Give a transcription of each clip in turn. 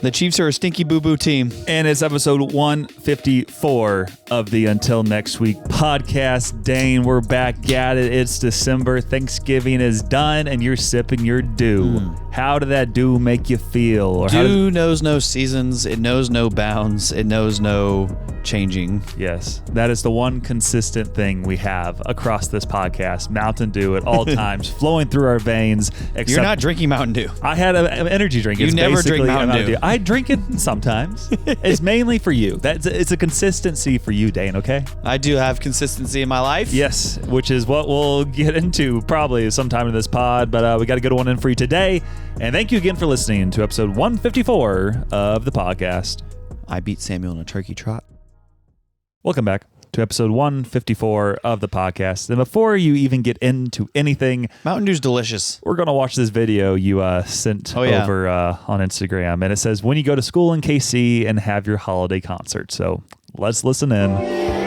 The Chiefs are a stinky boo-boo team. And it's episode 154 of the Until Next Week podcast. Dane, we're back at it. It's December. Thanksgiving is done, and you're sipping your dew. How did that dew make you feel? Or Dew knows no seasons. It knows no bounds. It knows no changing. Yes, that is the one consistent thing we have across this podcast. Mountain Dew at all times, flowing through our veins. You're not drinking Mountain Dew. I had an energy drink. You It's never drink basically Mountain Dew. I drink it sometimes. It's mainly for you. It's a consistency for you, Dane, okay? I do have consistency in my life. Yes, which is what we'll get into probably sometime in this pod, but we got a good one in for you today. And thank you again for listening to episode 154 of the podcast. I beat Samuel in a turkey trot. Welcome back to episode 154 of the podcast. And before you even get into anything, Mountain Dew's delicious. we're going to watch this video you sent over on Instagram. And it says, when you go to school in KC and have your holiday concert. So let's listen in.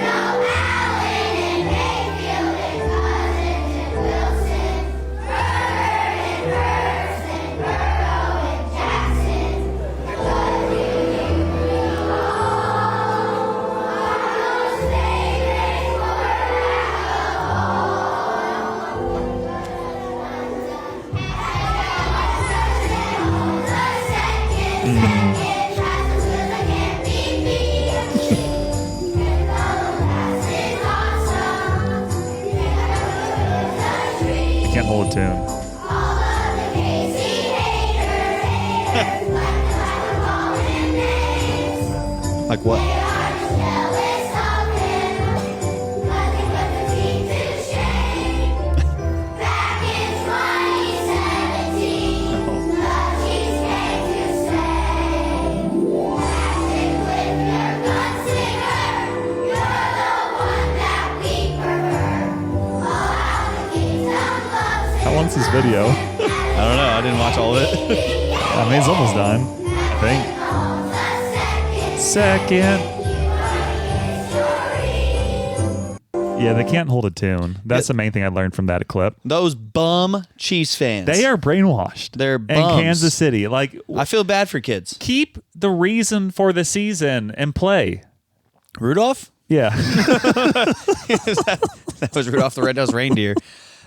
Can't hold a tune. Like what? How long's this video? I don't know. I didn't watch all of it. I mean, it's almost done, I think. Second. Yeah, they can't hold a tune. That's the main thing I learned from that clip. Those bum Chiefs fans. They are brainwashed. They're in bums. Kansas City. Like, I feel bad for kids. keep the reason for the season and play. Rudolph? Yeah. That was Rudolph the Red-Nosed Reindeer.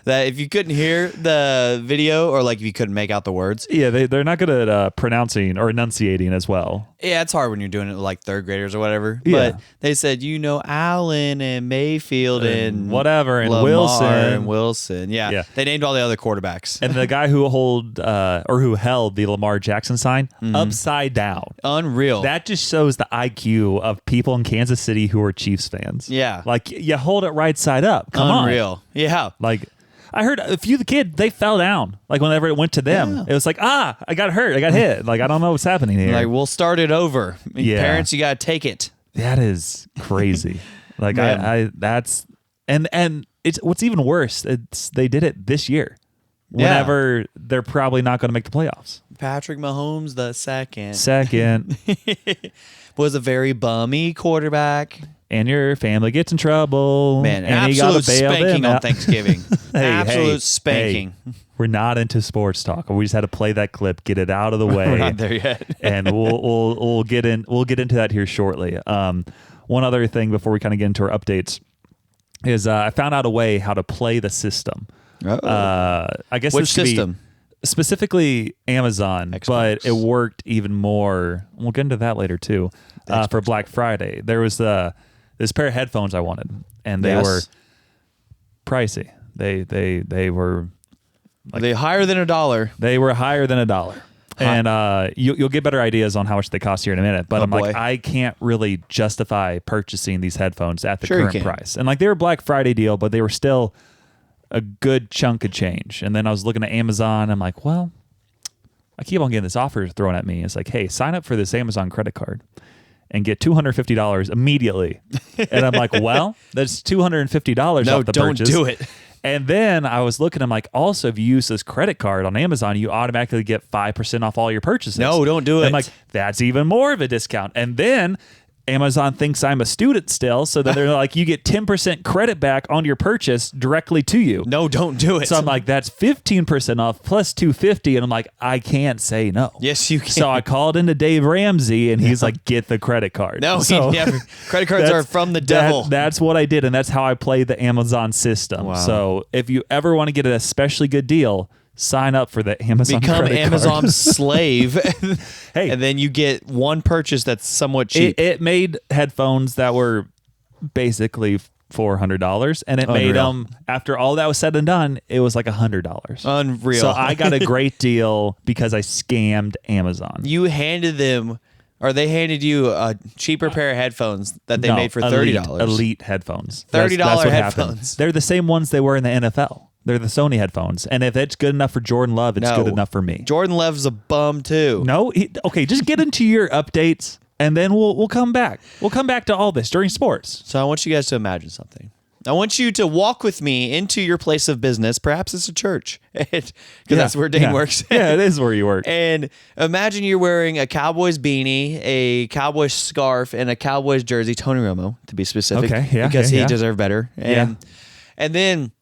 That if you couldn't hear the video or like if you couldn't make out the words. Yeah, they're not good at pronouncing or enunciating as well. Yeah, it's hard when you're doing it with like third graders or whatever. Yeah. But they said, Allen and Mayfield and whatever and Lamar Wilson. and Yeah. Yeah. They named all the other quarterbacks. And the guy who who held the Lamar Jackson sign upside down. Unreal. That just shows the IQ of people in Kansas City who are Chiefs fans. Yeah. Like, you hold it right side up. Come on. Unreal. Yeah. Like, I heard a few of the kids, they fell down. Like, whenever it went to them, Yeah. it was like, I got hurt. I got hit. Like, I don't know what's happening here. Like, we'll start it over. Yeah. Parents, you got to take it. That is crazy. Like, Man. that's, and it's what's even worse. They did it this year. Whenever they're probably not going to make the playoffs. Patrick Mahomes the second was a very bummy quarterback. And your family gets in trouble. Man, and you absolute gotta bail spanking them on out. Thanksgiving. Absolute Hey, spanking. we're not into sports talk. We just had to play that clip, get it out of the way. We're not there yet. And we'll get into that here shortly. One other thing before we kind of get into our updates is I found out a way how to play the system. I guess Which this could be system? specifically Amazon, Xbox. but it worked even more. We'll get into that later too. For Black Friday, there was this pair of headphones I wanted, and they were pricey. They were Like, they higher than $1. They were higher than $1. And you'll get better ideas on how much they cost here in a minute. But I'm like, I can't really justify purchasing these headphones at the current price. And like, they were Black Friday deal, but they were still a good chunk of change. And then I was looking at Amazon. I'm like, well, I keep on getting this offer thrown at me. It's like, hey, sign up for this Amazon credit card and get $250 immediately. And I'm like, well, that's $250 off the purchase. No, don't do it. And then I was looking, I'm like, also, if you use this credit card on Amazon, you automatically get 5% off all your purchases. No, don't do it. And I'm like, that's even more of a discount. And then Amazon thinks I'm a student still, so that they're like, you get 10% credit back on your purchase directly to you. No, don't do it. So I'm like, that's 15% off plus $250, and I'm like, I can't say no. Yes, you can. So I called into Dave Ramsey, and he's like, get the credit card. No, so credit cards are from the devil. That's what I did, and that's how I play the Amazon system. Wow. So if you ever want to get an especially good deal, sign up for the Amazon Become credit Amazon's slave. Hey, and then you get one purchase that's somewhat cheap. It made headphones that were basically $400, and it made them, after all that was said and done, it was like $100. Unreal. So I got a great deal because I scammed Amazon. You handed them, or they handed you a cheaper pair of headphones that they made for $30. Elite headphones. $30 That's what headphones. happened. They're the same ones they were in the NFL. They're the Sony headphones. And if it's good enough for Jordan Love, it's good enough for me. Jordan Love's a bum too. No? Okay, just get into your updates, and then we'll come back. We'll come back to all this during sports. So I want you guys to imagine something. I want you to walk with me into your place of business. Perhaps it's a church, because that's where Dane works. Yeah, it is where you work. And imagine you're wearing a Cowboys beanie, a Cowboys scarf, and a Cowboys jersey, Tony Romo, to be specific. Okay, yeah. Because he deserved better. And then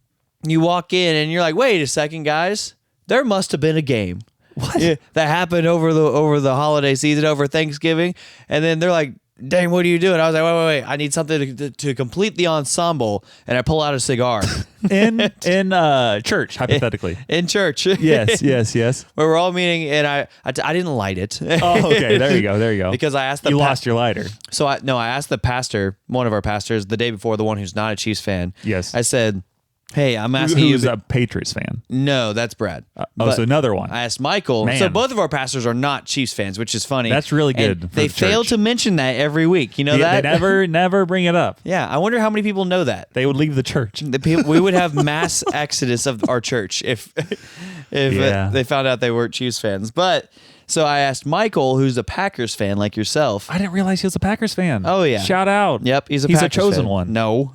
you walk in and you're like, wait a second, guys. There must have been a game. What? Yeah, that happened over the holiday season, over Thanksgiving. And then they're like, Dane, what are you doing? I was like, wait. I need something to complete the ensemble. And I pull out a cigar. in church, hypothetically. In church. Yes. Where we're all meeting, and I didn't light it. Oh, okay. There you go. Because I asked you lost your lighter. So I asked the pastor, one of our pastors, the day before, the one who's not a Chiefs fan. Yes. I said, hey, I'm asking you. Who's a Patriots fan? No, that's Brad. So another one. I asked Michael. Man. So both of our pastors are not Chiefs fans, which is funny. That's really good. And they fail to mention that every week. You know that? They never bring it up. Yeah, I wonder how many people know that. They would leave the church. We would have mass exodus of our church if they found out they weren't Chiefs fans. But so I asked Michael, who's a Packers fan like yourself. I didn't realize he was a Packers fan. Oh, yeah. Shout out. Yep, he's a Packers chosen fan. one. No.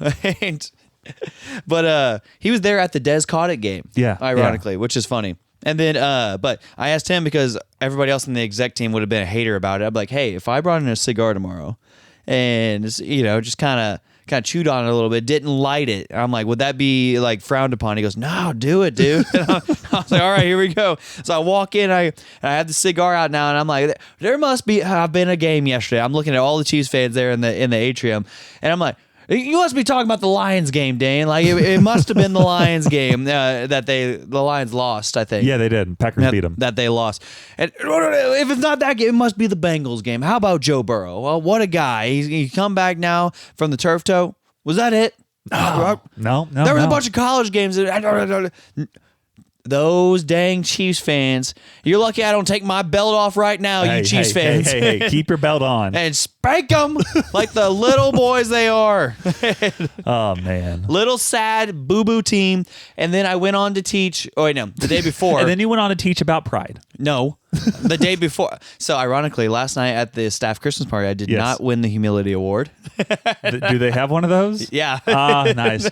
But he was there at the Des Cauditt game. Yeah. Ironically, which is funny. And then, but I asked him because everybody else in the exec team would have been a hater about it. I'd be like, hey, if I brought in a cigar tomorrow and, just kind of chewed on it a little bit, didn't light it, I'm like, would that be like frowned upon? He goes, no, do it, dude. And I was like, all right, here we go. So I walk in, I have the cigar out now, and I'm like, there must have been a game yesterday. I'm looking at all the Chiefs fans there in the atrium, and I'm like, you must be talking about the Lions game, Dane. Like it must have been the Lions game that the Lions lost, I think. Yeah, they did. Packers beat them. That they lost. And if it's not that game, it must be the Bengals game. How about Joe Burrow? Well, what a guy. He come back now from the turf toe. Was that it? No. There was a bunch of college games. Those dang Chiefs fans. You're lucky I don't take my belt off right now, you Chiefs fans. Hey, keep your belt on. And spank them like the little boys they are. Oh, man. Little sad boo-boo team. And then I went on to teach, the day before. And then you went on to teach about pride. No, the day before. So ironically, last night at the staff Christmas party, I did not win the humility award. Do they have one of those? Yeah. Nice.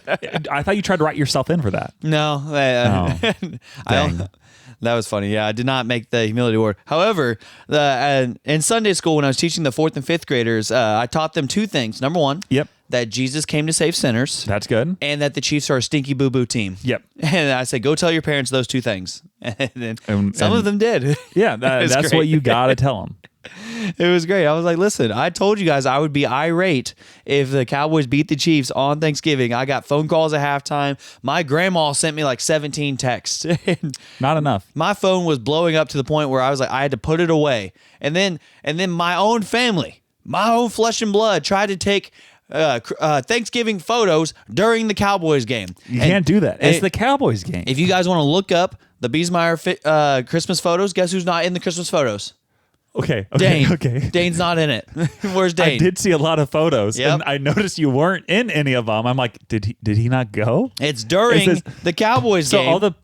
I thought you tried to write yourself in for that. No. That was funny. Yeah, I did not make the humility award. However, in Sunday school, when I was teaching the 4th and 5th graders, I taught them two things. Number one, that Jesus came to save sinners. That's good. And that the Chiefs are a stinky boo-boo team. Yep. And I said, go tell your parents those two things. And then some of them did. Yeah, that's what you got to tell them. It was great. I was like, listen, I told you guys I would be irate if the Cowboys beat the Chiefs on Thanksgiving. I got phone calls at halftime. My grandma sent me like 17 texts. Not enough. My phone was blowing up to the point where I was like, I had to put it away. And then my own family, my own flesh and blood tried to take Thanksgiving photos during the Cowboys game. You can't do that. It's the Cowboys game. If you guys want to look up the Biesmeyer Christmas photos, guess who's not in the Christmas photos? Okay. Dane. Okay. Dane's not in it. Where's Dane? I did see a lot of photos, Yep. and I noticed you weren't in any of them. I'm like, did he not go? It's during the Cowboys game. So all the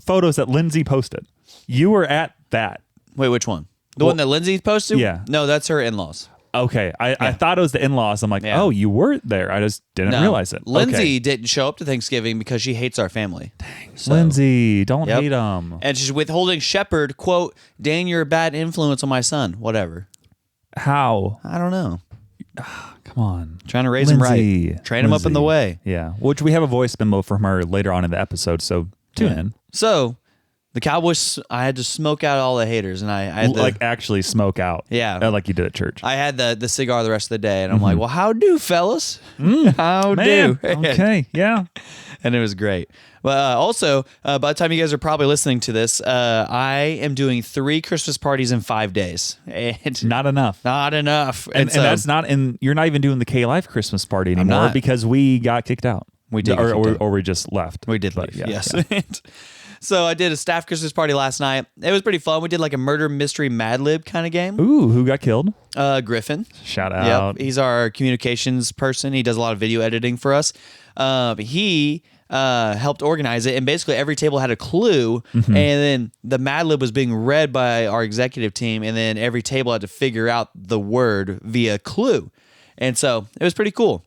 photos that Lindsay posted, you were at that. Wait, which one? The one that Lindsay posted? Yeah. No, that's her in-laws. Okay. I thought it was the in-laws. I'm like, oh, you were there. I just didn't realize it. Lindsay didn't show up to Thanksgiving because she hates our family. Dang. So, Lindsay, don't hate them. And she's withholding Shepherd, quote, Dane, you're a bad influence on my son. Whatever. How? I don't know. Come on. Trying to raise Lindsay. him right. Train him up in the way. Yeah. Which we have a voice memo from her later on in the episode, so tune in. So, the Cowboys, I had to smoke out all the haters, and I had to, like actually smoke out. Yeah. Like you did at church. I had the cigar the rest of the day, and I'm like, well, how do, fellas? How do? Okay, yeah. And it was great. But also, by the time you guys are probably listening to this, I am doing 3 Christmas parties in 5 days. And not enough. Not enough. And that's not in, you're not even doing the K-Life Christmas party anymore because we got kicked out. We did. Or we just left. We did leave, yes. Yeah. So I did a staff Christmas party last night. It was pretty fun. We did like a murder mystery Mad Lib kind of game. Ooh, who got killed? Griffin. Shout out. Yep. He's our communications person. He does a lot of video editing for us. He helped organize it, and basically every table had a clue, and then the Mad Lib was being read by our executive team, and then every table had to figure out the word via clue. And so it was pretty cool.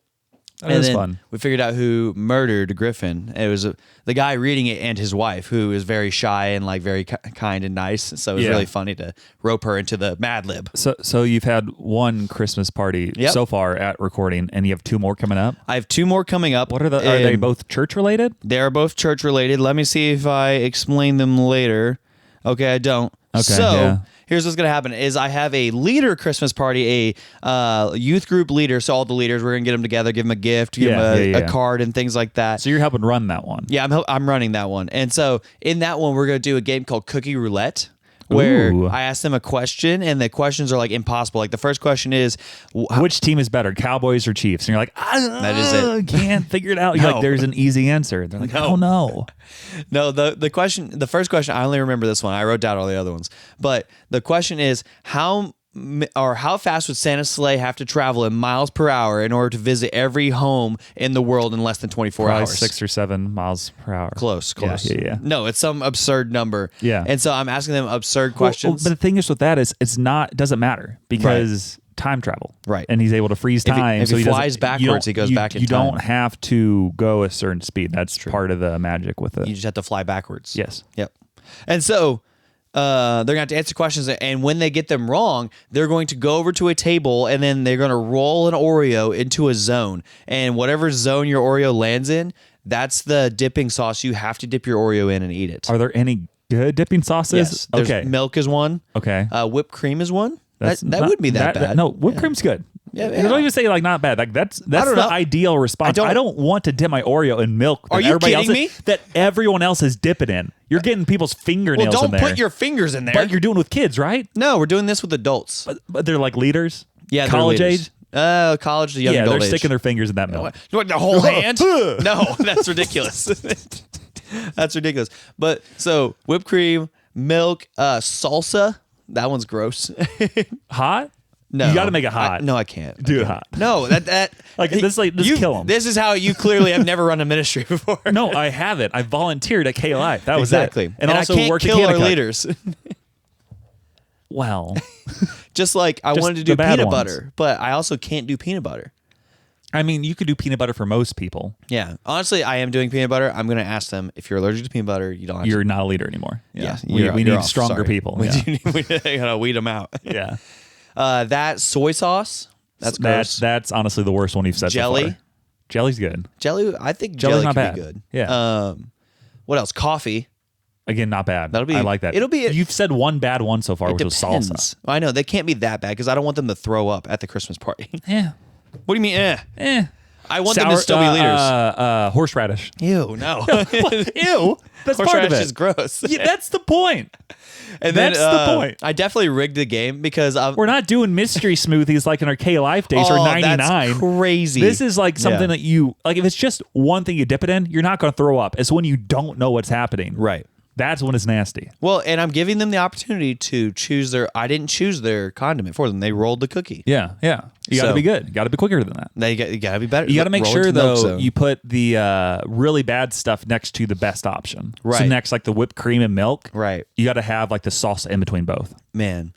That was fun. We figured out who murdered Griffin. It was the guy reading it and his wife, who is very shy and like very kind and nice. So it was really funny to rope her into the Mad Lib. So you've had 1 Christmas party so far at recording, and you have 2 more coming up? I have 2 more coming up. What are they both church related? They are both church related. Let me see if I explain them later. Okay, I don't. Okay, so here's what's going to happen is I have a leader Christmas party, a youth group leader. So all the leaders, we're going to get them together, give them a gift, give them a card and things like that. So you're helping run that one. Yeah, I'm running that one. And so in that one, we're going to do a game called Cookie Roulette, where I ask them a question, and the questions are like impossible. Like the first question is, which team is better, Cowboys or Chiefs? And you're like, that is it. Can't figure it out. You're like, there's an easy answer. They're like, oh no. No, the first question, I only remember this one. I wrote down all the other ones. But the question is, how fast would Santa's sleigh have to travel in miles per hour in order to visit every home in the world in less than 24 Probably hours? 6 or 7 miles per hour. Close. Yeah. No, it's some absurd number. Yeah. And so I'm asking them absurd questions. But the thing is with that is it doesn't matter because time travel. Right. And he's able to freeze time. If he flies backwards, he goes back in time. You don't have to go a certain speed. That's part of the magic with it. You just have to fly backwards. Yes. Yep. And so they're going to have to answer questions, and when they get them wrong, they're going to go over to a table, and then they're going to roll an Oreo into a zone, and whatever zone your Oreo lands in, that's the dipping sauce you have to dip your Oreo in and eat it. Are there any good dipping sauces? Yes. Milk is one. Okay. Whipped cream is one. That wouldn't be that bad. No, whipped cream's good. Yeah. Don't even say like not bad. Like that's the ideal response. I don't want to dip my Oreo in milk. Are you kidding me? That everyone else is dipping in. You're getting people's fingernails in there. Well, don't put your fingers in there. But you're doing with kids, right? No, we're doing this with adults. But they're like leaders? Yeah, college age? College to young adult age. They're sticking their fingers in that milk. What, the whole hand? No, that's ridiculous. That's ridiculous. But so whipped cream, milk, salsa. That one's gross. Hot? No, you got to make it hot. No, I can't. Do it hot. No, that like this. Like just kill them. This is how you clearly have never run a ministry before. No, I haven't. I volunteered at K-Life. That was exactly. It. And also I can't worked kill our leaders. Well, just like I wanted to do peanut butter, but I also can't do peanut butter. I mean, you could do peanut butter for most people. Yeah. Honestly, I am doing peanut butter. I'm going to ask them, if you're allergic to peanut butter, you don't have You're not a leader anymore. Yeah. We need stronger people. We gotta weed them out. Yeah. That soy sauce, that's gross. That's honestly the worst one you've said Jelly. so far. Jelly's good. Jelly, I think Jelly's jelly not could bad. be good. Yeah. What else? Coffee. Again, not bad. That'll be. I like that. It'll be. You've said one bad one so far, which was salsa. I know. They can't be that bad because I don't want them to throw up at the Christmas party. Yeah. What do you mean, I want them to still be leaders. Horseradish. Ew, no. Ew. That's part of it. Is gross. Yeah, that's the point. And that's the point. I definitely rigged the game because we're not doing mystery smoothies like in our K-Life days or 99. That's crazy. This is like something that you like. If it's just one thing you dip it in, you're not going to throw up. It's when you don't know what's happening. Right. That's when it's nasty. Well, and I'm giving them the opportunity to choose I didn't choose their condiment for them. They rolled the cookie. Yeah, yeah. You got to be good. You got to be quicker than that. You got to be better. You got to make sure, though, you put the really bad stuff next to the best option. Right. So next, like the whipped cream and milk. Right. You got to have like the salsa in between both. Man.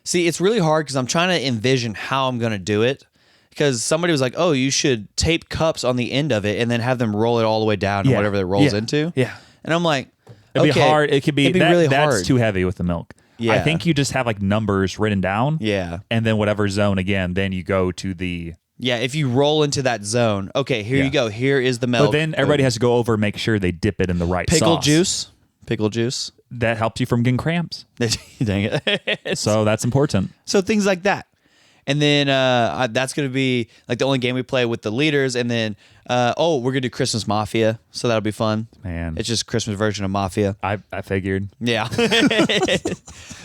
See, it's really hard because I'm trying to envision how I'm going to do it. Because somebody was like, oh, you should tape cups on the end of it and then have them roll it all the way down to whatever it rolls into. Yeah. And I'm like, It'd be hard. It'd be really hard. That's too heavy with the milk. Yeah. I think you just have like numbers written down. Yeah. And then whatever zone again, then you go to the. Yeah, if you roll into that zone, okay, here you go. Here is the milk. But then everybody has to go over and make sure they dip it in the right pickle sauce. Pickle juice. That helps you from getting cramps. Dang it. So that's important. So things like that. And then that's going to be like the only game we play with the leaders. And then, we're going to do Christmas Mafia. So that'll be fun. Man. It's just Christmas version of Mafia. I figured. Yeah.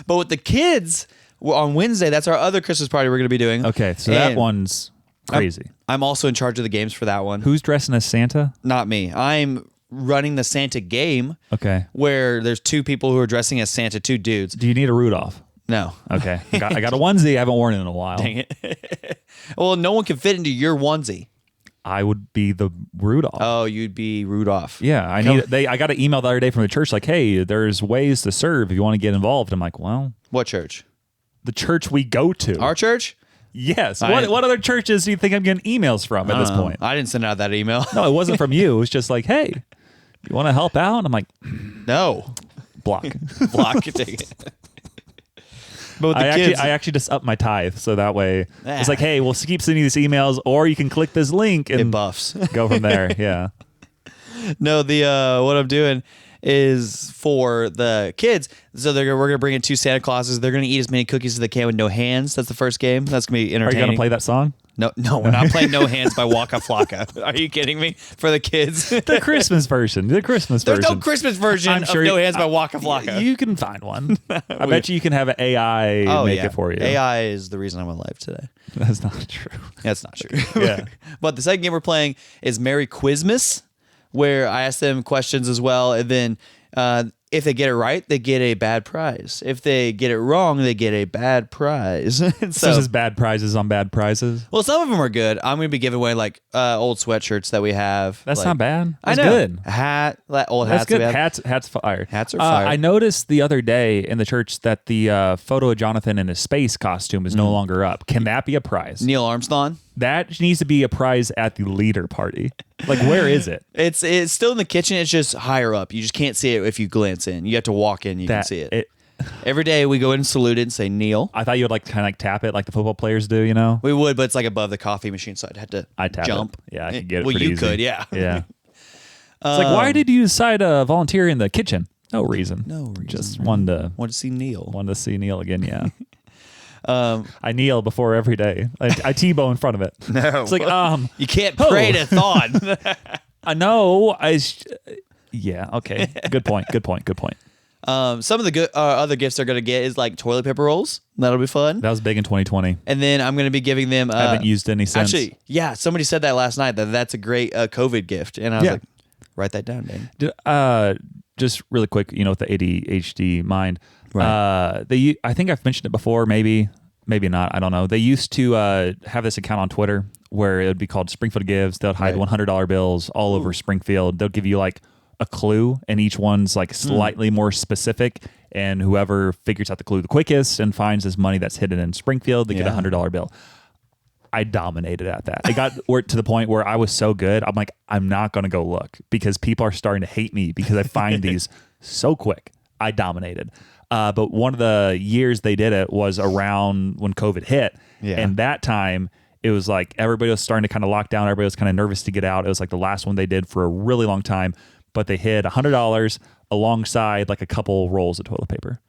But with the kids, on Wednesday, that's our other Christmas party we're going to be doing. Okay, so that one's crazy. I'm also in charge of the games for that one. Who's dressing as Santa? Not me. I'm running the Santa game. Okay. Where there's 2 people who are dressing as Santa, 2 dudes. Do you need a Rudolph? No. Okay. I got a onesie. I haven't worn it in a while. Dang it. Well, no one can fit into your onesie. I would be the Rudolph. Oh, you'd be Rudolph. Yeah, I got an email the other day from the church like, "Hey, there's ways to serve if you want to get involved." I'm like, "Well, what church? The church we go to. Our church? Yes. What other churches do you think I'm getting emails from at this point? I didn't send out that email. No, it wasn't from you. It was just like, "Hey, you want to help out?" I'm like, no. Block. Take it. But with the kids, I actually just upped my tithe, so that way it's like, hey, we'll keep sending these emails, or you can click this link and it buffs. Go from there. Yeah. No, what I'm doing is for the kids. So we're gonna bring in 2 Santa Clauses. They're gonna eat as many cookies as they can with no hands. That's the first game. That's gonna be entertaining. Are you gonna play that song? No, we're not playing No Hands by Waka Flocka. Are you kidding me? For the kids. The Christmas version. There's no Christmas version of No Hands by Waka Flocka. You can find one. I bet you can have an AI make it for you. AI is the reason I'm alive today. That's not true. That's not true. Yeah. But the second game we're playing is Merry Quizmas, where I ask them questions as well, and then if they get it right, they get a bad prize. If they get it wrong, they get a bad prize. So this is bad prizes on bad prizes? Well, some of them are good. I'm going to be giving away like old sweatshirts that we have. That's like, not bad. That's I know. good. Old hats. That's good. We have. Hats fire. Hats are fire. I noticed the other day in the church that the photo of Jonathan in his space costume is no longer up. Can that be a prize? Neil Armstrong? That needs to be a prize at the leader party. Like, where is it? It's still in the kitchen. It's just higher up. You just can't see it if you glance in. You have to walk in. You can see it. Every day we go in and salute it and say Neil. I thought you would like kind of like tap it like the football players do, you know? We would, but it's like above the coffee machine, so I'd have to jump. It. Yeah, I could get it well, pretty you easy. could, yeah. Yeah. It's like, why did you decide to volunteer in the kitchen? No reason. No reason. Just wanted to see Neil. Wanted to see Neil again, yeah. I kneel before every day. I T-bow in front of it. No. It's like, you can't pray to thought. I know. Yeah, okay. Good point. Some of the good other gifts they're going to get is like toilet paper rolls. That'll be fun. That was big in 2020. And then I'm going to be giving them... I haven't used any since. Actually, yeah, somebody said that last night, that's a great COVID gift. And I was like, write that down, Dane. Just really quick, with the ADHD mind. Right. I think I've mentioned it before, maybe not. I don't know. They used to have this account on Twitter where it would be called Springfield Gives. They'll hide $100 bills all over Springfield. They'll give you like a clue, and each one's like slightly more specific. And whoever figures out the clue the quickest and finds this money that's hidden in Springfield, they get a $100 bill. I dominated at that. It got to the point where I was so good. I'm like, I'm not going to go look because people are starting to hate me because I find these so quick. I dominated. But one of the years they did it was around when COVID hit. Yeah. And that time it was like everybody was starting to kind of lock down. Everybody was kind of nervous to get out. It was like the last one they did for a really long time. But they hid $100 alongside like a couple rolls of toilet paper.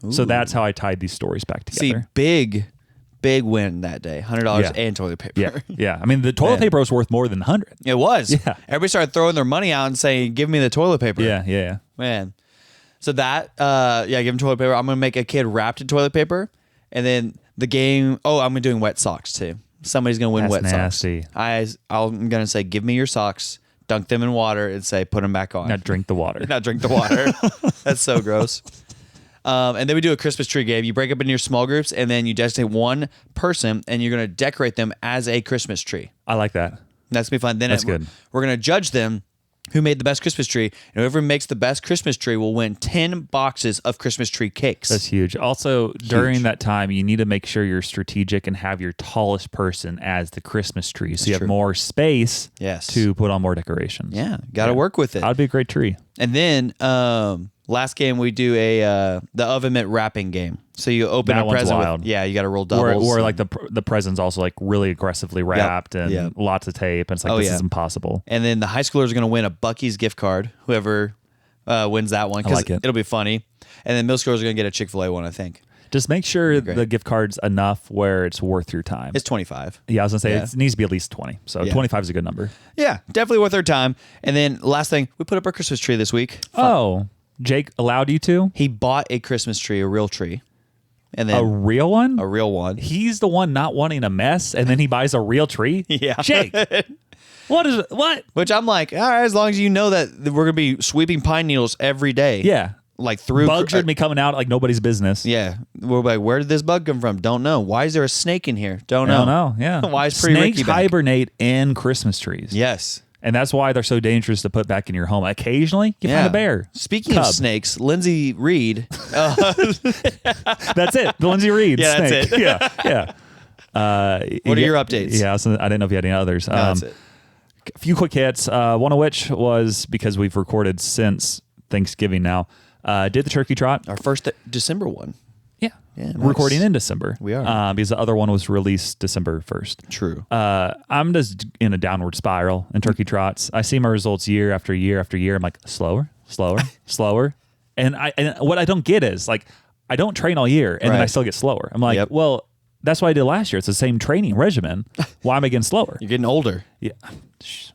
Ooh. So that's how I tied these stories back together. See, big win that day. $100 and toilet paper. Yeah. I mean, the toilet paper was worth more than 100. It was. Yeah. Everybody started throwing their money out and saying, "Give me the toilet paper." Yeah. Man. So that, give him toilet paper. I'm gonna make a kid wrapped in toilet paper, and then the game. Oh, I'm doing wet socks too. Somebody's gonna win That's wet nasty. socks. I'm gonna say, "Give me your socks." Dunk them in water and say, "Put them back on." Not drink the water. That's so gross. And then we do a Christmas tree game. You break up into your small groups, and then you designate one person, and you're going to decorate them as a Christmas tree. I like that. That's going to be fun. Then That's good. We're going to judge them who made the best Christmas tree. And whoever makes the best Christmas tree will win 10 boxes of Christmas tree cakes. That's huge. Also, during that time, you need to make sure you're strategic and have your tallest person as the Christmas tree. So you have more space to put on more decorations. Yeah. Got to work with it. That'd be a great tree. And then Last game we do the oven mitt wrapping game. So you open that a present. wild. Yeah, you got to roll doubles. Or like the present's also like really aggressively wrapped and lots of tape. And it's like, this is impossible. And then the high schoolers are going to win a Buc-ee's gift card. Whoever wins that one, because it'll be funny. And then middle schoolers are going to get a Chick-fil-A one, I think. Just make sure the gift card's enough where it's worth your time. It's 25. Yeah, I was going to say it needs to be at least 20. So 25 is a good number. Yeah, definitely worth our time. And then last thing, we put up our Christmas tree this week. Oh, Jake allowed you to? He bought a Christmas tree, a real tree. And then a real one? A real one. He's the one not wanting a mess, and then he buys a real tree? Yeah. Jake. What? Which I'm like, all right, as long as you know that we're going to be sweeping pine needles every day. Yeah. Like through bugs should be coming out like nobody's business. Yeah, we're like, where did this bug come from? Don't know. Why is there a snake in here? Don't know. Yeah. Why is Pretty Snakes Ricky back? hibernate in Christmas trees? Yes, and that's why they're so dangerous to put back in your home. Occasionally, you find a bear. Speaking of snakes, Lindsay Reed. That's it. The Lindsay Reed. Yeah, snake. that's it. Yeah. What are your updates? Yeah, so I didn't know if you had any others. No, that's it. A few quick hits. One of which was because we've recorded since Thanksgiving now. Did the turkey trot. Our first December one. Yeah. Nice. Recording in December. We are. Because the other one was released December 1st. True. I'm just in a downward spiral in turkey trots. I see my results year after year after year. I'm like, slower. And what I don't get is, like, I don't train all year, and then I still get slower. I'm like, well, that's what I did last year. It's the same training regimen. Why am I getting slower? You're getting older. Yeah.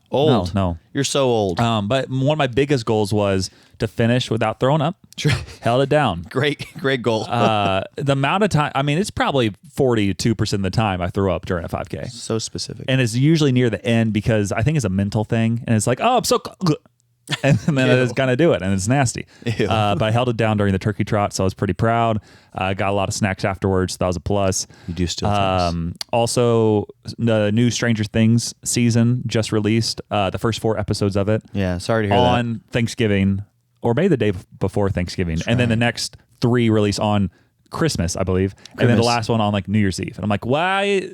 Old. No. You're so old. But one of my biggest goals was to finish without throwing up. Held it down. Great goal. The amount of time, I mean, it's probably 42% of the time I throw up during a 5K. So specific. And it's usually near the end because I think it's a mental thing. And it's like, oh, I'm so... And then I just kind of do it, and it's nasty. But I held it down during the turkey trot, so I was pretty proud. Got a lot of snacks afterwards, so that was a plus. You do still also, the new Stranger Things season just released, the first 4 episodes of it. Yeah, sorry to hear that. On Thanksgiving, or maybe the day before Thanksgiving. And then the next 3 release on Christmas, I believe. And then the last one on like New Year's Eve. And I'm like, why?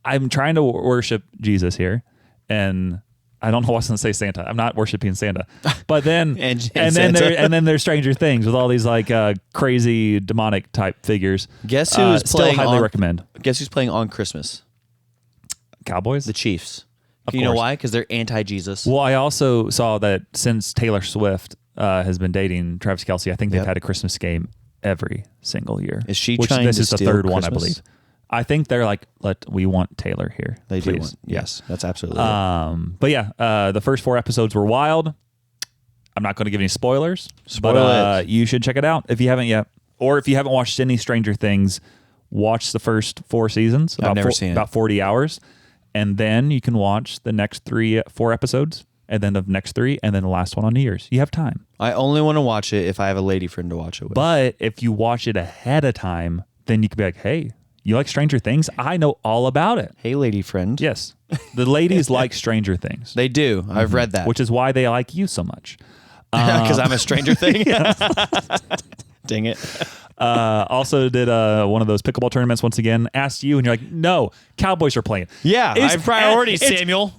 I'm trying to worship Jesus here, and I don't know why I was going to say Santa. I'm not worshiping Santa. But then and then there's Stranger Things with all these like crazy demonic type figures. Guess who's playing? Still highly recommend. Guess who's playing on Christmas? Cowboys? The Chiefs. Of you course. know why? Because they're anti-Jesus. Well, I also saw that since Taylor Swift has been dating Travis Kelce, I think they've had a Christmas game every single year. Is she trying this to is the steal third one, Christmas? I believe. I think they're like, we want Taylor here. They please. do want, yes, that's absolutely it. But yeah, the first 4 episodes were wild. I'm not going to give any spoilers, but you should check it out if you haven't yet. Or if you haven't watched any Stranger Things, watch the first 4 seasons. I've never seen it. About 40 hours. And then you can watch the next 4 episodes, and then the next 3, and then the last one on New Year's. You have time. I only want to watch it if I have a lady friend to watch it with. But if you watch it ahead of time, then you can be like, hey, you like Stranger Things? I know all about it. Hey, lady friend. Yes. The ladies like Stranger Things. They do. I've read that. Which is why they like you so much. Because I'm a Stranger Thing? Dang it. Also did one of those pickleball tournaments once again. Asked you, and you're like, no, Cowboys are playing. Yeah, I have priorities, Samuel.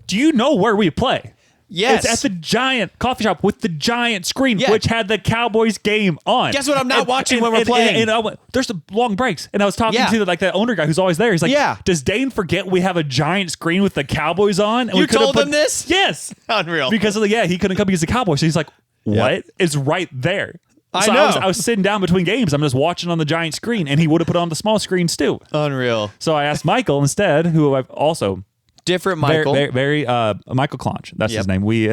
Do you know where we play? Yes. It's at the giant coffee shop with the giant screen, Yeah. which had the Cowboys game on. Guess what I'm not watching when we're playing? And I went, there's the long breaks. And I was talking to the owner guy who's always there. He's like, does Dane forget we have a giant screen with the Cowboys on? And you told him this? Yes. Unreal. Because he couldn't come because of the Cowboys. So he's like, what? It's right there. I know. I was sitting down between games. I'm just watching on the giant screen, and he would have put on the small screens too. Unreal. So I asked Michael instead, who I've also... Different Michael. Very Michael Clonch. That's his name. We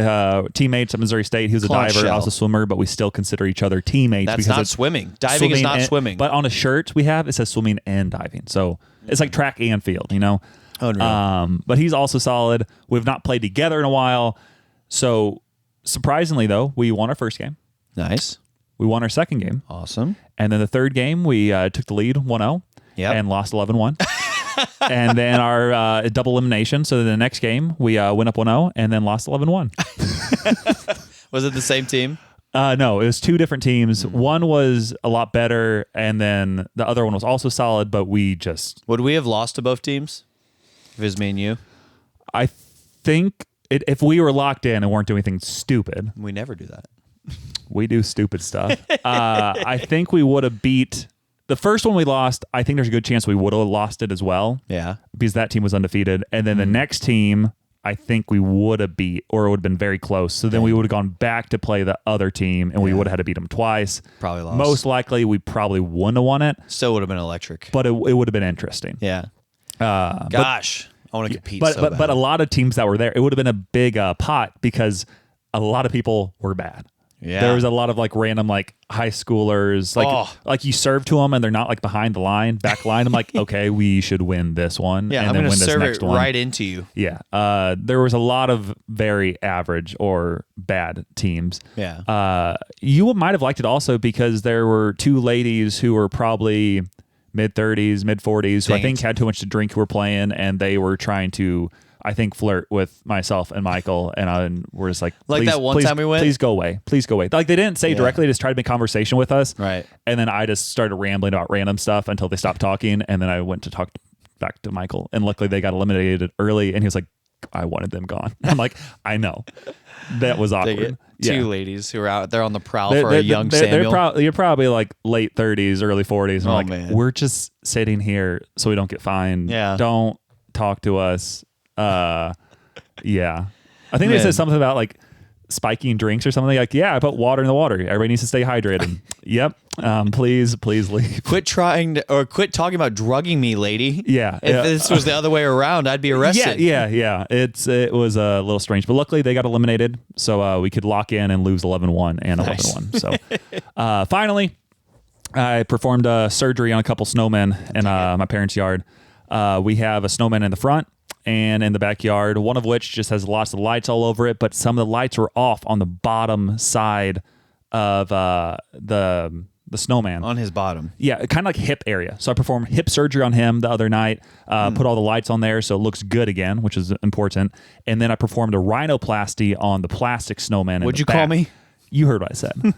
teammates at Missouri State. He was a diver. I was a swimmer, but we still consider each other teammates. That's not swimming. Diving is not swimming. But on a shirt we have, it says swimming and diving. So it's like track and field, you know? Unreal. But he's also solid. We've not played together in a while. So surprisingly, though, we won our first game. Nice. We won our second game. Awesome. And then the third game, we took the lead 1-0 and lost 11-1. And then our double elimination. So the next game, we went up 1-0 and then lost 11-1. Was it the same team? No, it was 2 different teams. One was a lot better, and then the other one was also solid, but we just... Would we have lost to both teams if it was me and you? I think if we were locked in and weren't doing anything stupid... We never do that. We do stupid stuff. I think we would have beat the first one we lost. I think there's a good chance we would have lost it as well. Yeah. Because that team was undefeated. And then the next team, I think we would have beat, or it would have been very close. So then we would have gone back to play the other team, and we would have had to beat them twice. Probably lost. Most likely, we probably wouldn't have won it. Still would have been electric. But it would have been interesting. Yeah. Gosh. I want to compete so bad. But a lot of teams that were there, it would have been a big pot because a lot of people were bad. Yeah. There was a lot of like random like high schoolers, like you serve to them and they're not like behind the line, back line. I'm like, okay, we should win this one. Yeah, and I'm then going to win this serve next it one. right into you. Yeah. There was a lot of very average or bad teams. Yeah. You might have liked it also because there were two ladies who were probably mid-30s, mid-40s, who I think had too much to drink, who were playing, and they were trying to, I think, flirt with myself and Michael, and we're just like that one time we went? Please go away. Please go away. Like, they didn't say directly, they just tried to make conversation with us. Right. And then I just started rambling about random stuff until they stopped talking, and then I went to talk back to Michael, and luckily they got eliminated early, and he was like, I wanted them gone. I'm like, I know. That was awkward. Two ladies who are out there on the prowl for a young Samuel. You're probably like late 30s, early 40s. And like, man. We're just sitting here so we don't get fined. Yeah. Don't talk to us. Yeah. I think they said something about like spiking drinks or something. Like, yeah, I put water in the water. Everybody needs to stay hydrated. Yep. Please leave. Quit quit talking about drugging me, lady. Yeah. If this was the other way around, I'd be arrested. Yeah. It was a little strange, but luckily they got eliminated, so we could lock in and lose 11-1 and 11-1. So finally, I performed surgery on a couple snowmen in my parents' yard. We have a snowman in the front and in the backyard, one of which just has lots of lights all over it, but some of the lights were off on the bottom side of the snowman. On his bottom. Yeah, kind of like hip area. So I performed hip surgery on him the other night, put all the lights on there so it looks good again, which is important. And then I performed a rhinoplasty on the plastic snowman. What'd you call me? You heard what I said.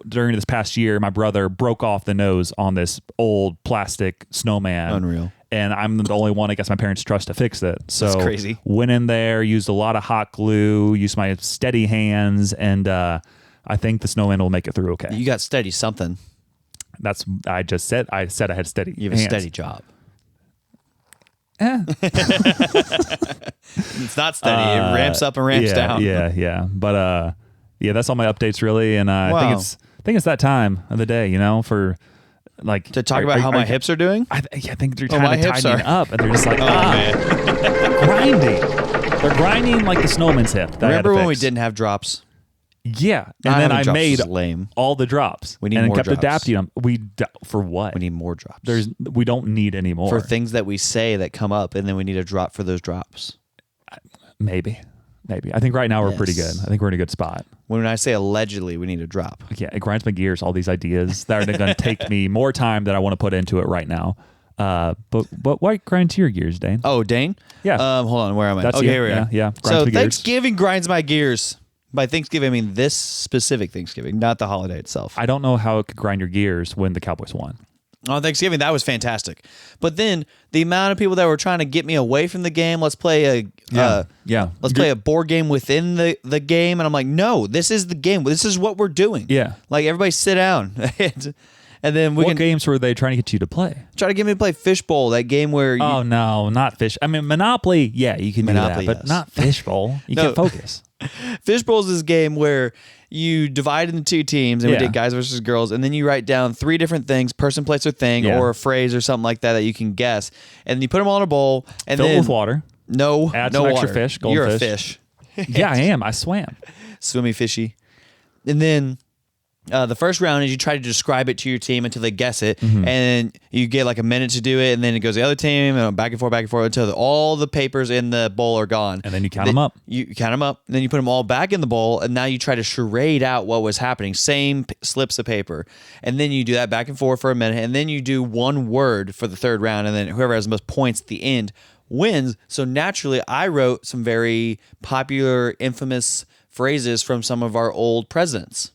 During this past year, my brother broke off the nose on this old plastic snowman. Unreal. And I'm the only one, I guess, my parents trust to fix it. So that's crazy. Went in there, used a lot of hot glue, used my steady hands, and I think the snowman will make it through okay. You got steady something. That's I said I had steady. You have hands. a steady job. It's not steady. It ramps up and ramps down. Yeah. But that's all my updates really, and I think it's that time of the day, for like to talk about how my hips are doing. I think they're trying to tighten up, and they're just like, man. They're grinding. They're grinding like the snowman's hip. Remember when we didn't have drops? Yeah, and then I made all the drops. We need and more kept drops. Adapting them. For what? We need more drops. We don't need any more for things that we say that come up, and then we need a drop for those drops. Maybe. I think right now we're pretty good. I think we're in a good spot. When I say allegedly, we need a drop. Yeah, it grinds my gears. All these ideas that are going to take me more time than I want to put into it right now. But why grind your gears, Dane? Oh, Dane? Yeah. Hold on. Where am I? That's here we are. Yeah. So Thanksgiving grinds my gears. By Thanksgiving, I mean this specific Thanksgiving, not the holiday itself. I don't know how it could grind your gears when the Cowboys won. On Thanksgiving, that was fantastic. But then the amount of people that were trying to get me away from the game, let's play a board game within the game. And I'm like, no, this is the game. This is what we're doing. Yeah. Like, everybody sit down. And then what games were they trying to get you to play? Try to get me to play Fishbowl, that game where oh, no, not Fish. I mean, Monopoly, yeah, you can Monopoly, do that, but not Fishbowl. You can't focus. Fishbowl is this game where you divide into two teams, and we did guys versus girls, and then you write down three different things, person, place, or thing, or a phrase or something like that you can guess, and then you put them all in a bowl, and fill it with water. No, add no some water. Extra fish, You're goldfish. a fish. Yeah, I am. I swam. Swimmy fishy. And then the first round is you try to describe it to your team until they guess it, and you get like a minute to do it, and then it goes to the other team, and back and forth until all the papers in the bowl are gone. And then you count them up. You count them up, and then you put them all back in the bowl, and now you try to charade out what was happening. Same slips of paper. And then you do that back and forth for a minute, and then you do one word for the third round, and then whoever has the most points at the end wins. So naturally, I wrote some very popular, infamous phrases from some of our old presidents.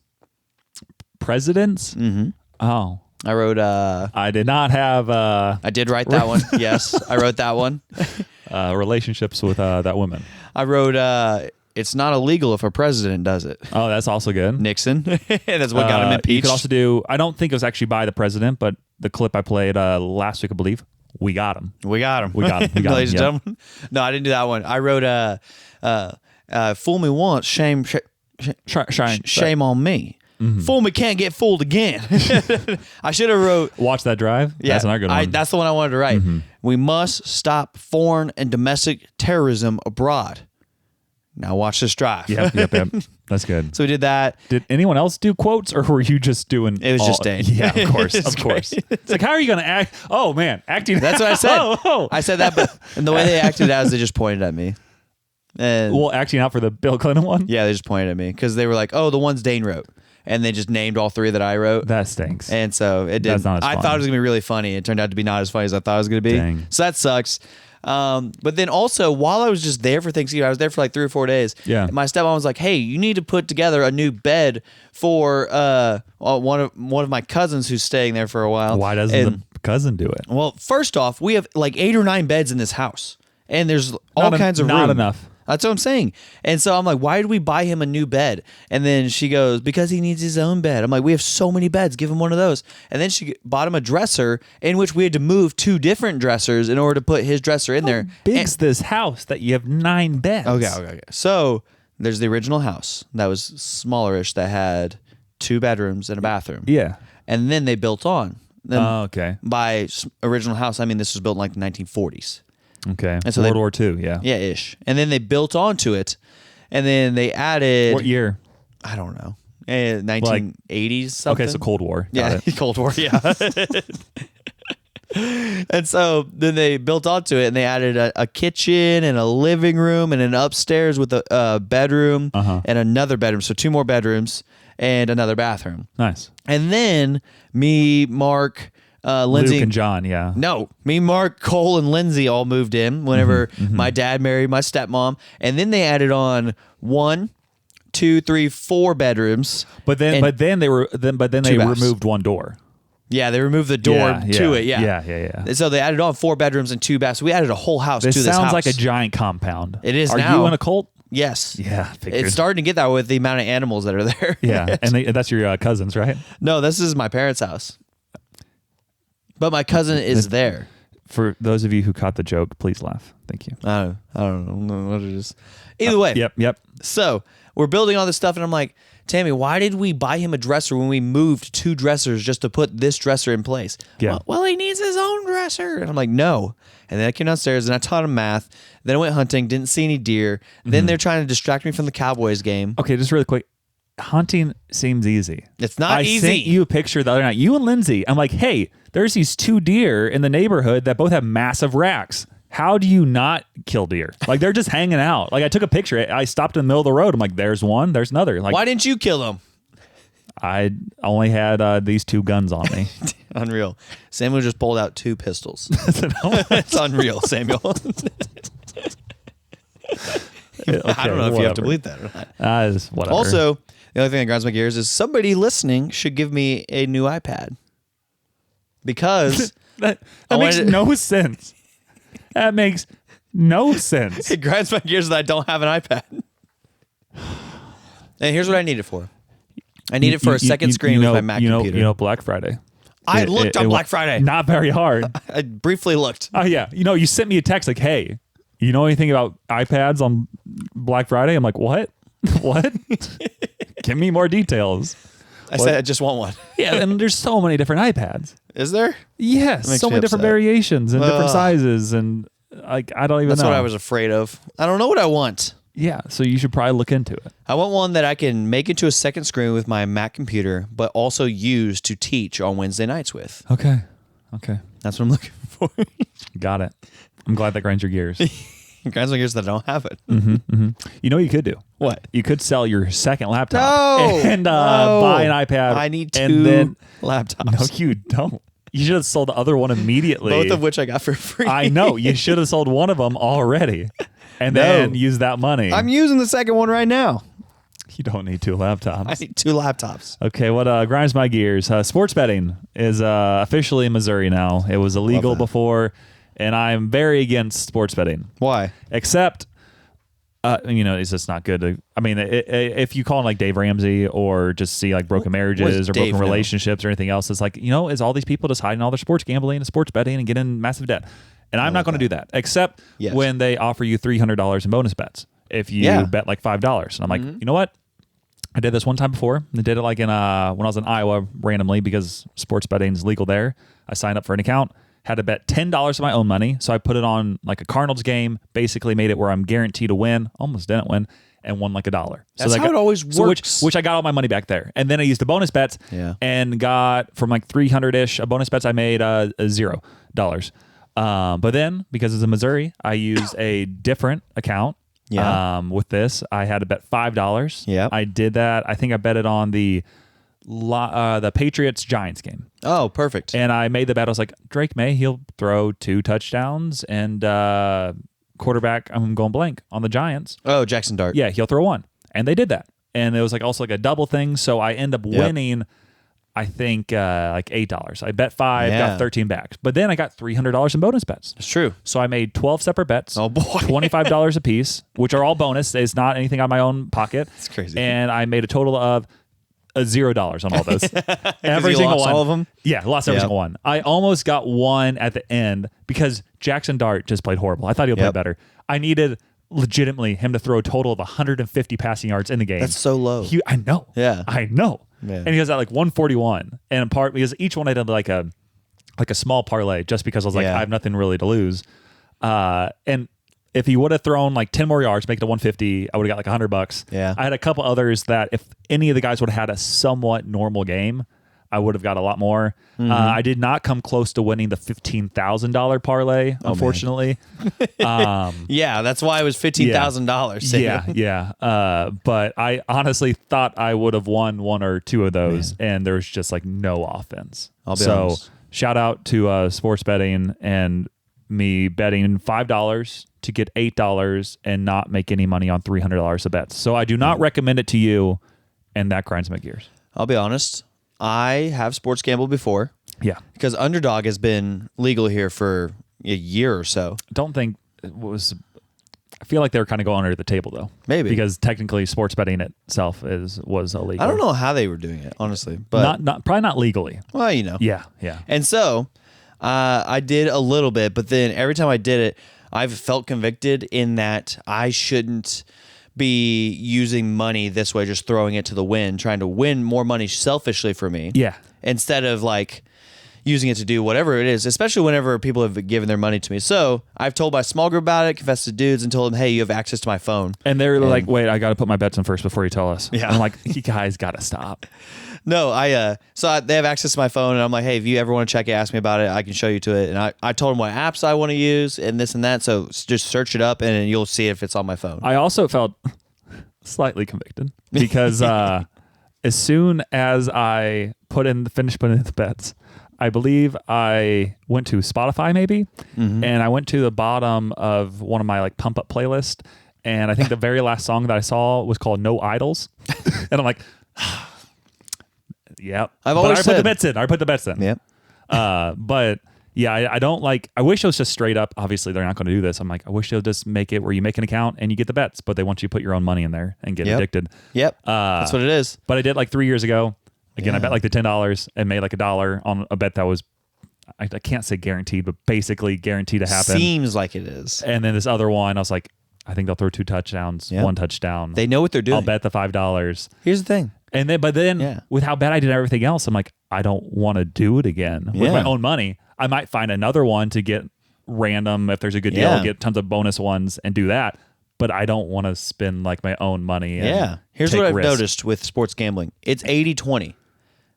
Presidents? Mm-hmm. Oh. I wrote... I did not have... I did write that one. Yes, I wrote that one. Relationships with that woman. I wrote... it's not illegal if a president does it. Oh, that's also good. Nixon. That's what got him impeached. You could also do, I don't think it was actually by the president, but the clip I played last week, I believe, we got him. We got him. Ladies and gentlemen. No, I didn't do that one. I wrote, fool me once, shame on me. Mm-hmm. Fool me can't get fooled again. I should have wrote. Watch That Drive? Yeah, that's another good one. That's the one I wanted to write. Mm-hmm. We must stop foreign and domestic terrorism abroad. Now watch this drive. Yep. That's good. So we did that. Did anyone else do quotes, or were you just doing? It was just Dane. Yeah, of course, of course. It's like, how are you going to act? Oh man, acting. That's what I said. I said that, but and the way they acted out is they just pointed at me. And acting out for the Bill Clinton one. Yeah, they just pointed at me because they were like, "Oh, the ones Dane wrote." And they just named all 3 that I wrote. That stinks. And so it did. That's not as fun. I thought it was going to be really funny. It turned out to be not as funny as I thought it was going to be. Dang. So that sucks. But then also, while I was just there for Thanksgiving, I was there for like 3 or 4 days. Yeah. My stepmom was like, "Hey, you need to put together a new bed for one of my cousins who's staying there for a while." Why doesn't the cousin do it? Well, first off, we have like 8 or 9 beds in this house, and there's all kinds of room. Not enough. That's what I'm saying. And so I'm like, why did we buy him a new bed? And then she goes, because he needs his own bed. I'm like, we have so many beds. Give him one of those. And then she bought him a dresser in which we had to move 2 different dressers in order to put his dresser in there. How big's this house that you have 9 beds? Okay. So there's the original house that was smallerish that had 2 bedrooms and a bathroom. Yeah. And then they built on. Okay. By original house, I mean, this was built in like the 1940s. Okay. And so World War II, yeah. Yeah, ish. And then they built onto it, and then they added. What year? I don't know. 1980s something. Okay, so Cold War. Yeah, Cold War, yeah. And so then they built onto it, and they added a kitchen and a living room and an upstairs with a bedroom and another bedroom. So 2 more bedrooms and another bathroom. Nice. And then me, Mark... Lindsay Luke and John, yeah. No, me, Mark, Cole, and Lindsay all moved in whenever my dad married my stepmom, and then they added on 1, 2, 3, 4 bedrooms. But then they removed 1 door. Yeah, they removed the door to it. Yeah. And so they added on 4 bedrooms and 2 baths. So we added a whole house to this house. This sounds like a giant compound. It is. Are now. you in a cult? Yes. Yeah, it's starting to get that with the amount of animals that are there. Yeah, and that's your cousins, right? No, this is my parents' house. But my cousin is there. For those of you who caught the joke, please laugh. Thank you. I don't know what it is. Either way. Yep. So we're building all this stuff, and I'm like, Tammy, why did we buy him a dresser when we moved 2 dressers just to put this dresser in place? Yeah. Well, he needs his own dresser. And I'm like, no. And then I came downstairs, and I taught him math. Then I went hunting, didn't see any deer. Then they're trying to distract me from the Cowboys game. Okay, just really quick. Hunting seems easy. It's not easy. I sent you a picture the other night. You and Lindsay. I'm like, hey, there's these 2 deer in the neighborhood that both have massive racks. How do you not kill deer? Like, they're just hanging out. Like, I took a picture. I stopped in the middle of the road. I'm like, there's one. There's another. Like, why didn't you kill them? I only had these 2 guns on me. Unreal. Samuel just pulled out 2 pistols. It's unreal, Samuel. Okay, I don't know if you have to believe that or not. Whatever. Also, the only thing that grinds my gears is somebody listening should give me a new iPad. Because that makes no sense. That makes no sense. It grinds my gears that I don't have an iPad. And here's what I need it for. I need it for a second screen with my Mac computer. You know Black Friday. I looked on Black Friday. Not very hard. I briefly looked. Oh, yeah. You sent me a text like, hey, you know anything about iPads on Black Friday? I'm like, what? What? Give me more details. I said I just want one. Yeah, and there's so many different iPads. Is there? Yes, so many different variations and different sizes, and like I don't even know. That's what I was afraid of. I don't know what I want. Yeah, so you should probably look into it. I want one that I can make into a second screen with my Mac computer, but also use to teach on Wednesday nights with. Okay. That's what I'm looking for. Got it. I'm glad that grinds your gears. It grinds my gears that I don't have it. You know what you could do? What? You could sell your second laptop and no. buy an iPad. I need 2 and then, laptops. No, you don't. You should have sold the other one immediately. Both of which I got for free. I know. You should have sold one of them already and then use that money. I'm using the second one right now. You don't need 2 laptops. I need 2 laptops. Okay, what grinds my gears? Sports betting is officially in Missouri now. It was illegal before, and I'm very against sports betting. Why? Except It's just not good. I mean, if you call him like Dave Ramsey or just see like broken marriages or Dave broken relationships or anything else, it's like, is all these people just hiding all their sports gambling and sports betting and getting massive debt. And I'm not going to do that, except when they offer you $300 in bonus bets if you bet like $5. And I'm like, you know what? I did this one time before. I did it like when I was in Iowa randomly because sports betting is legal there. I signed up for an account. Had to bet $10 of my own money. So I put it on like a Cardinals game, basically made it where I'm guaranteed to win, almost didn't win, and won like $1. That's how it always works. So which I got all my money back there. And then I used the bonus bets and got from like 300-ish bonus bets, I made $0. But then, because it's in Missouri, I used a different account. With this, I had to bet $5. Yeah. I did that. I think I bet it on the Patriots-Giants game. Oh, perfect. And I made the bet. I was like, Drake May, he'll throw 2 touchdowns and quarterback, I'm going blank, on the Giants. Oh, Jackson Dart. Yeah, he'll throw 1. And they did that. And it was like also like a double thing. So I end up winning, I think, like $8. I bet 5, got 13 back. But then I got $300 in bonus bets. It's true. So I made 12 separate bets. Oh, boy. $25 a piece, which are all bonus. It's not anything out of my own pocket. It's crazy. And I made a total of $0 on all those. Every single one. All of them? Yeah, lost every single one. I almost got one at the end because Jackson Dart just played horrible. I thought he'd play better. I needed legitimately him to throw a total of 150 passing yards in the game. That's so low. I know. Yeah. I know. Yeah. And he was at like 141. And in part because each one I did like a small parlay just because I was like, I have nothing really to lose. And if he would have thrown like 10 more yards, make it to 150, I would have got like $100. Yeah. I had a couple others that if any of the guys would have had a somewhat normal game, I would have got a lot more. I did not come close to winning the $15,000 parlay, unfortunately. Yeah, that's why it was $15,000. Yeah. But I honestly thought I would have won 1 or 2 of those, and there's just like no offense. I'll be honest. Shout out to sports betting and me betting $5 to get $8 and not make any money on $300 of bets. So I do not recommend it to you, and that grinds my gears. I'll be honest. I have sports gambled before. Yeah. Because Underdog has been legal here for a year or so. Don't think it was... I feel like they were kind of going under the table, though. Maybe. Because technically sports betting itself was illegal. I don't know how they were doing it, honestly. But probably not legally. Well, Yeah. And so I did a little bit, but then every time I did it, I've felt convicted in that I shouldn't be using money this way, just throwing it to the wind, trying to win more money selfishly for me. Yeah. Instead of like using it to do whatever it is, especially whenever people have given their money to me. So I've told my small group about it, confessed to dudes, and told them, hey, you have access to my phone. And they're like, wait, I got to put my bets in first before you tell us. Yeah. And I'm like, you guys got to stop. No, they have access to my phone, and I'm like, hey, if you ever want to check it, ask me about it. I can show you to it. And I told them what apps I want to use and this and that. So just search it up, and you'll see if it's on my phone. I also felt slightly convicted because as soon as I finished putting in the bets, I believe I went to Spotify maybe, and I went to the bottom of one of my like pump up playlist, and I think the very last song that I saw was called No Idols, and I'm like, yep. I put the bets in. Yep. But yeah, I don't like. I wish it was just straight up. Obviously, they're not going to do this. I'm like, I wish they'll just make it where you make an account and you get the bets, but they want you to put your own money in there and get addicted. Yep. That's what it is. But I did like 3 years ago. Again, I bet like the $10 and made like $1 on a bet that was, I can't say guaranteed, but basically guaranteed to happen. Seems like it is. And then this other one, I was like, I think they'll throw 2 touchdowns, 1 touchdown. They know what they're doing. I'll bet the $5. Here's the thing. And then, with how bad I did everything else, I'm like, I don't want to do it again with my own money. I might find another one to get random if there's a good deal, get tons of bonus ones and do that. But I don't want to spend like my own money. And Here's what I've risk. noticed with sports gambling. It's 80-20.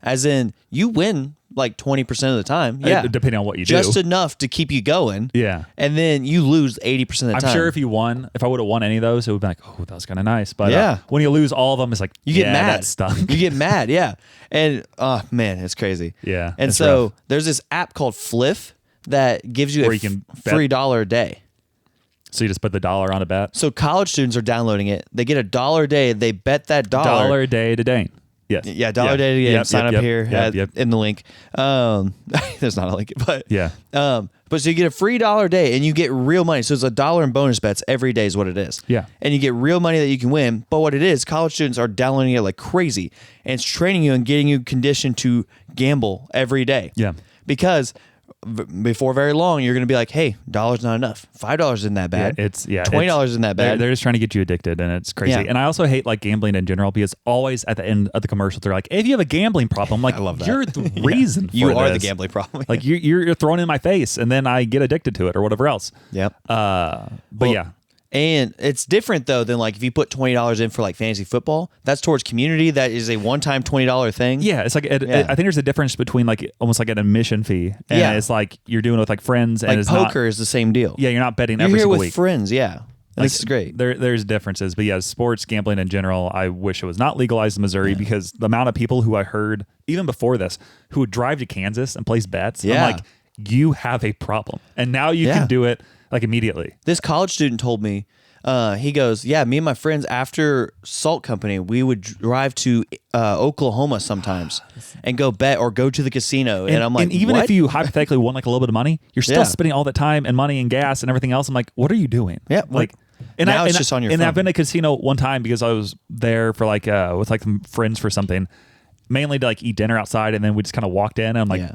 As in, you win like 20% of the time. Yeah. Depending on what you do. Just enough to keep you going. Yeah. And then you lose 80% of the time. I'm sure if I would have won any of those, it would be like, oh, that was kind of nice. But when you lose all of them, it's like, you get mad. That stunk. You get mad, yeah. And, oh, man, it's crazy. Yeah. And so rough. There's this app called Fliff that gives you free $1 a day. So you just put the $1 on a bet? So college students are downloading it. They get $1 a day. They bet that $1. $1 a day to Dane. Yes. Yeah, dollar day game. Sign up here in the link. There's not a link, but yeah. But so you get a free $1 day and you get real money. So it's $1 in bonus bets every day is what it is. Yeah. And you get real money that you can win. But what it is, college students are downloading it like crazy, and it's training you and getting you conditioned to gamble every day. Yeah. Because before very long, you're going to be like, hey, $1's not enough. $5 isn't that bad. $20 isn't that bad. They're just trying to get you addicted, and it's crazy. Yeah. And I also hate like gambling in general because always at the end of the commercial, they're like, if you have a gambling problem, like, I love that. You're the reason for you are this. the gambling problem. Like you're thrown in my face, and then I get addicted to it or whatever else. Yep. But yeah. And it's different though than like if you put $20 in for like fantasy football, that's towards community. That is a one-time $20 thing. Yeah, it's like I think there's a difference between like almost like an admission fee, and it's like you're doing it with like friends, and like it's poker is the same deal. Yeah, you're not betting you're every here single with week. Friends. Yeah, this is great. There's differences, but yeah, sports gambling in general, I wish it was not legalized in Missouri because the amount of people who I heard even before this who would drive to Kansas and place bets, I'm like, you have a problem, and now you can do it like immediately. This college student told me. He goes, yeah, me and my friends after Salt Company, we would drive to Oklahoma sometimes and go bet or go to the casino. And I'm like, and even what? if you hypothetically won like a little bit of money, you're still spending all that time and money and gas and everything else. I'm like, what are you doing? Yeah. Like, and now it's just on your phone. And I've been to a casino one time because I was there for like, with like some friends for something, mainly to like eat dinner outside. And then we just kind of walked in and I'm like,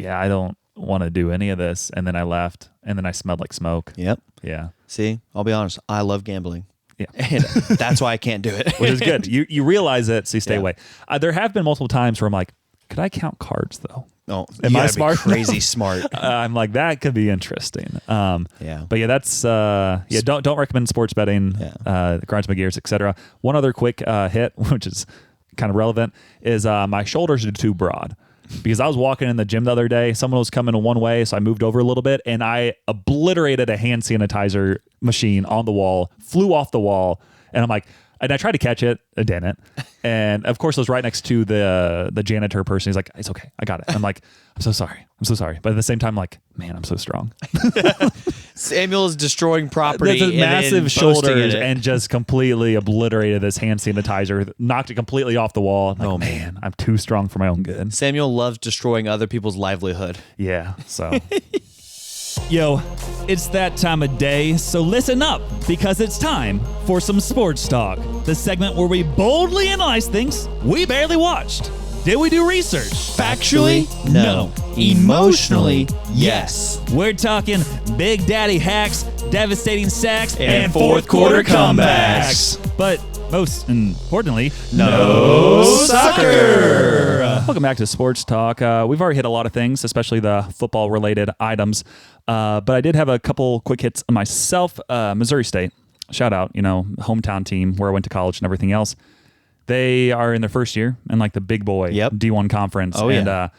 I don't want to do any of this. And then I left and then I smelled like smoke. Yep. Yeah. See, I'll be honest. I love gambling. Yeah. And that's why I can't do it. Which is good. You realize it, so you stay away. There have been multiple times where I'm like, could I count cards though? Oh, am I smart? Crazy smart. I'm like, that could be interesting. Yeah. But yeah, that's don't recommend sports betting. Grinds my gears, etc. One other quick hit, which is kind of relevant, is my shoulders are too broad. Because I was walking in the gym the other day, someone was coming one way, so I moved over a little bit, and I obliterated a hand sanitizer machine on the wall, flew off the wall, and I'm like, and I tried to catch it, I didn't. And of course, I was right next to the janitor person. He's like, it's okay, I got it. I'm like, I'm so sorry. But at the same time, I'm like, man, I'm so strong. Samuel is destroying property. That's massive shoulders and just completely obliterated this hand sanitizer, knocked it completely off the wall. I'm like, man, I'm too strong for my own good. Samuel loves destroying other people's livelihood. Yeah, so... Yo, it's that time of day, so listen up, because it's time for some sports talk. The segment where we boldly analyze things we barely watched. Did we do research? Factually, no. Emotionally, yes. We're talking Big Daddy hacks, devastating sacks, and fourth quarter comebacks. But most importantly, no soccer. Welcome back to Sports Talk. We've already hit a lot of things, especially the football-related items. But I did have a couple quick hits myself. Missouri State, shout out, hometown team where I went to college and everything else. They are in their first year in like the big boy D1 conference. Oh, and yeah.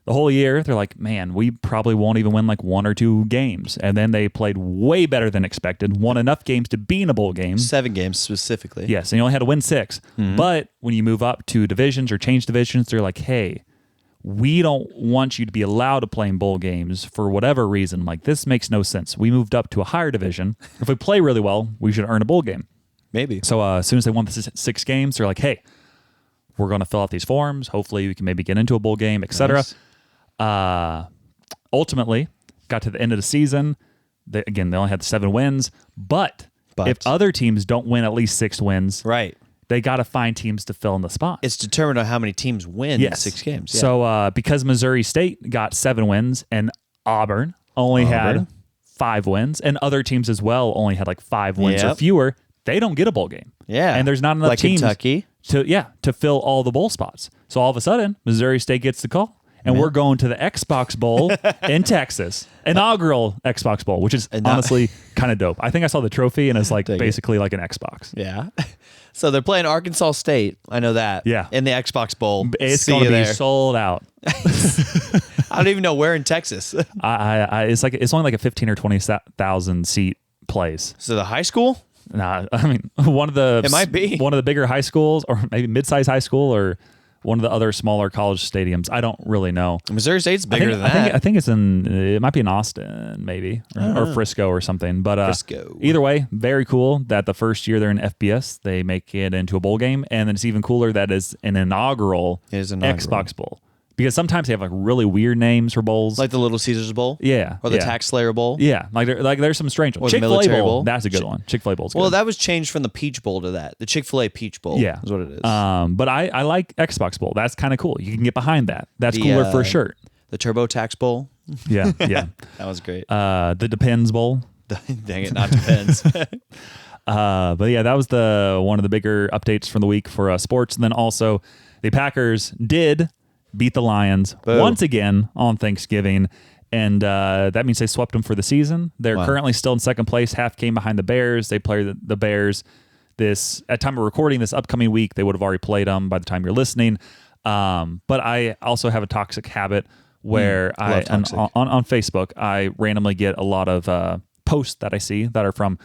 The whole year, they're like, man, we probably won't even win like one or two games. And then they played way better than expected, won enough games to be in a bowl game. 7 games specifically. Yes, and you only had to win 6. Mm-hmm. But when you move up to divisions or change divisions, they're like, hey, we don't want you to be allowed to play in bowl games for whatever reason. Like, this makes no sense. We moved up to a higher division. If we play really well, we should earn a bowl game. Maybe. So as soon as they won the 6 games, they're like, hey, we're going to fill out these forms. Hopefully we can maybe get into a bowl game, etc. Nice. Ultimately, got to the end of the season. They only had 7 wins. But if other teams don't win at least 6 wins, right, they got to find teams to fill in the spot. It's determined on how many teams win 6 games. Yeah. So because Missouri State got 7 wins and Auburn only had 5 wins, and other teams as well only had like 5 wins or fewer, they don't get a bowl game. Yeah. And there's not enough teams Kentucky to fill all the bowl spots. So all of a sudden, Missouri State gets the call. And we're going to the Xbox Bowl in Texas. Inaugural Xbox Bowl, which is honestly kind of dope. I think I saw the trophy, and it's like basically like an Xbox. Yeah. So they're playing Arkansas State. I know that. Yeah. In the Xbox Bowl. It's going to be sold out. I don't even know where in Texas. It's only like a 15 or 20,000 seat place. So the high school? Nah, I mean, it might be one of the bigger high schools, or maybe mid-sized high school, or one of the other smaller college stadiums. I don't really know. Missouri State's bigger than that. I think it might be in Austin, maybe, or Frisco or something. But Frisco. Either way, very cool that the first year they're in FBS, they make it into a bowl game. And then it's even cooler that is an inaugural Xbox Bowl. Because sometimes they have like really weird names for bowls, like the Little Caesars Bowl, or the Tax Slayer Bowl, there's some strange ones. Chick-fil-A Bowl, that's a good one. Chick-fil-A Bowl's good. Well, that was changed from the Peach Bowl to that. The Chick-fil-A Peach Bowl, is what it is. But I like Xbox Bowl. That's kind of cool. You can get behind that. That's cooler for a shirt. The Turbo Tax Bowl, yeah, that was great. The Depends Bowl, dang it, not Depends. But yeah, that was one of the bigger updates from the week for sports. And then also, the Packers did beat the Lions once again on Thanksgiving, and that means they swept them for the season. They're currently still in second place, half game behind the Bears. They play the Bears at time of recording this upcoming week. They would have already played them by the time you're listening. But I also have a toxic habit where on Facebook, I randomly get a lot of posts that I see that are from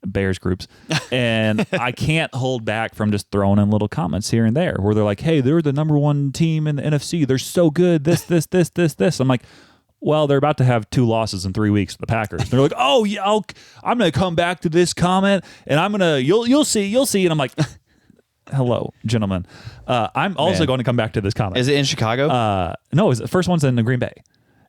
Bears groups, and I can't hold back from just throwing in little comments here and there where they're like, hey, they're the number one team in the NFC, they're so good, this. I'm like, well, they're about to have 2 losses in 3 weeks to the Packers. They're like, oh yeah, I'm gonna come back to this comment and you'll see, and I'm like, hello, gentlemen, I'm also going to come back to this comment. Is it in Chicago? No, the first one's in Green Bay,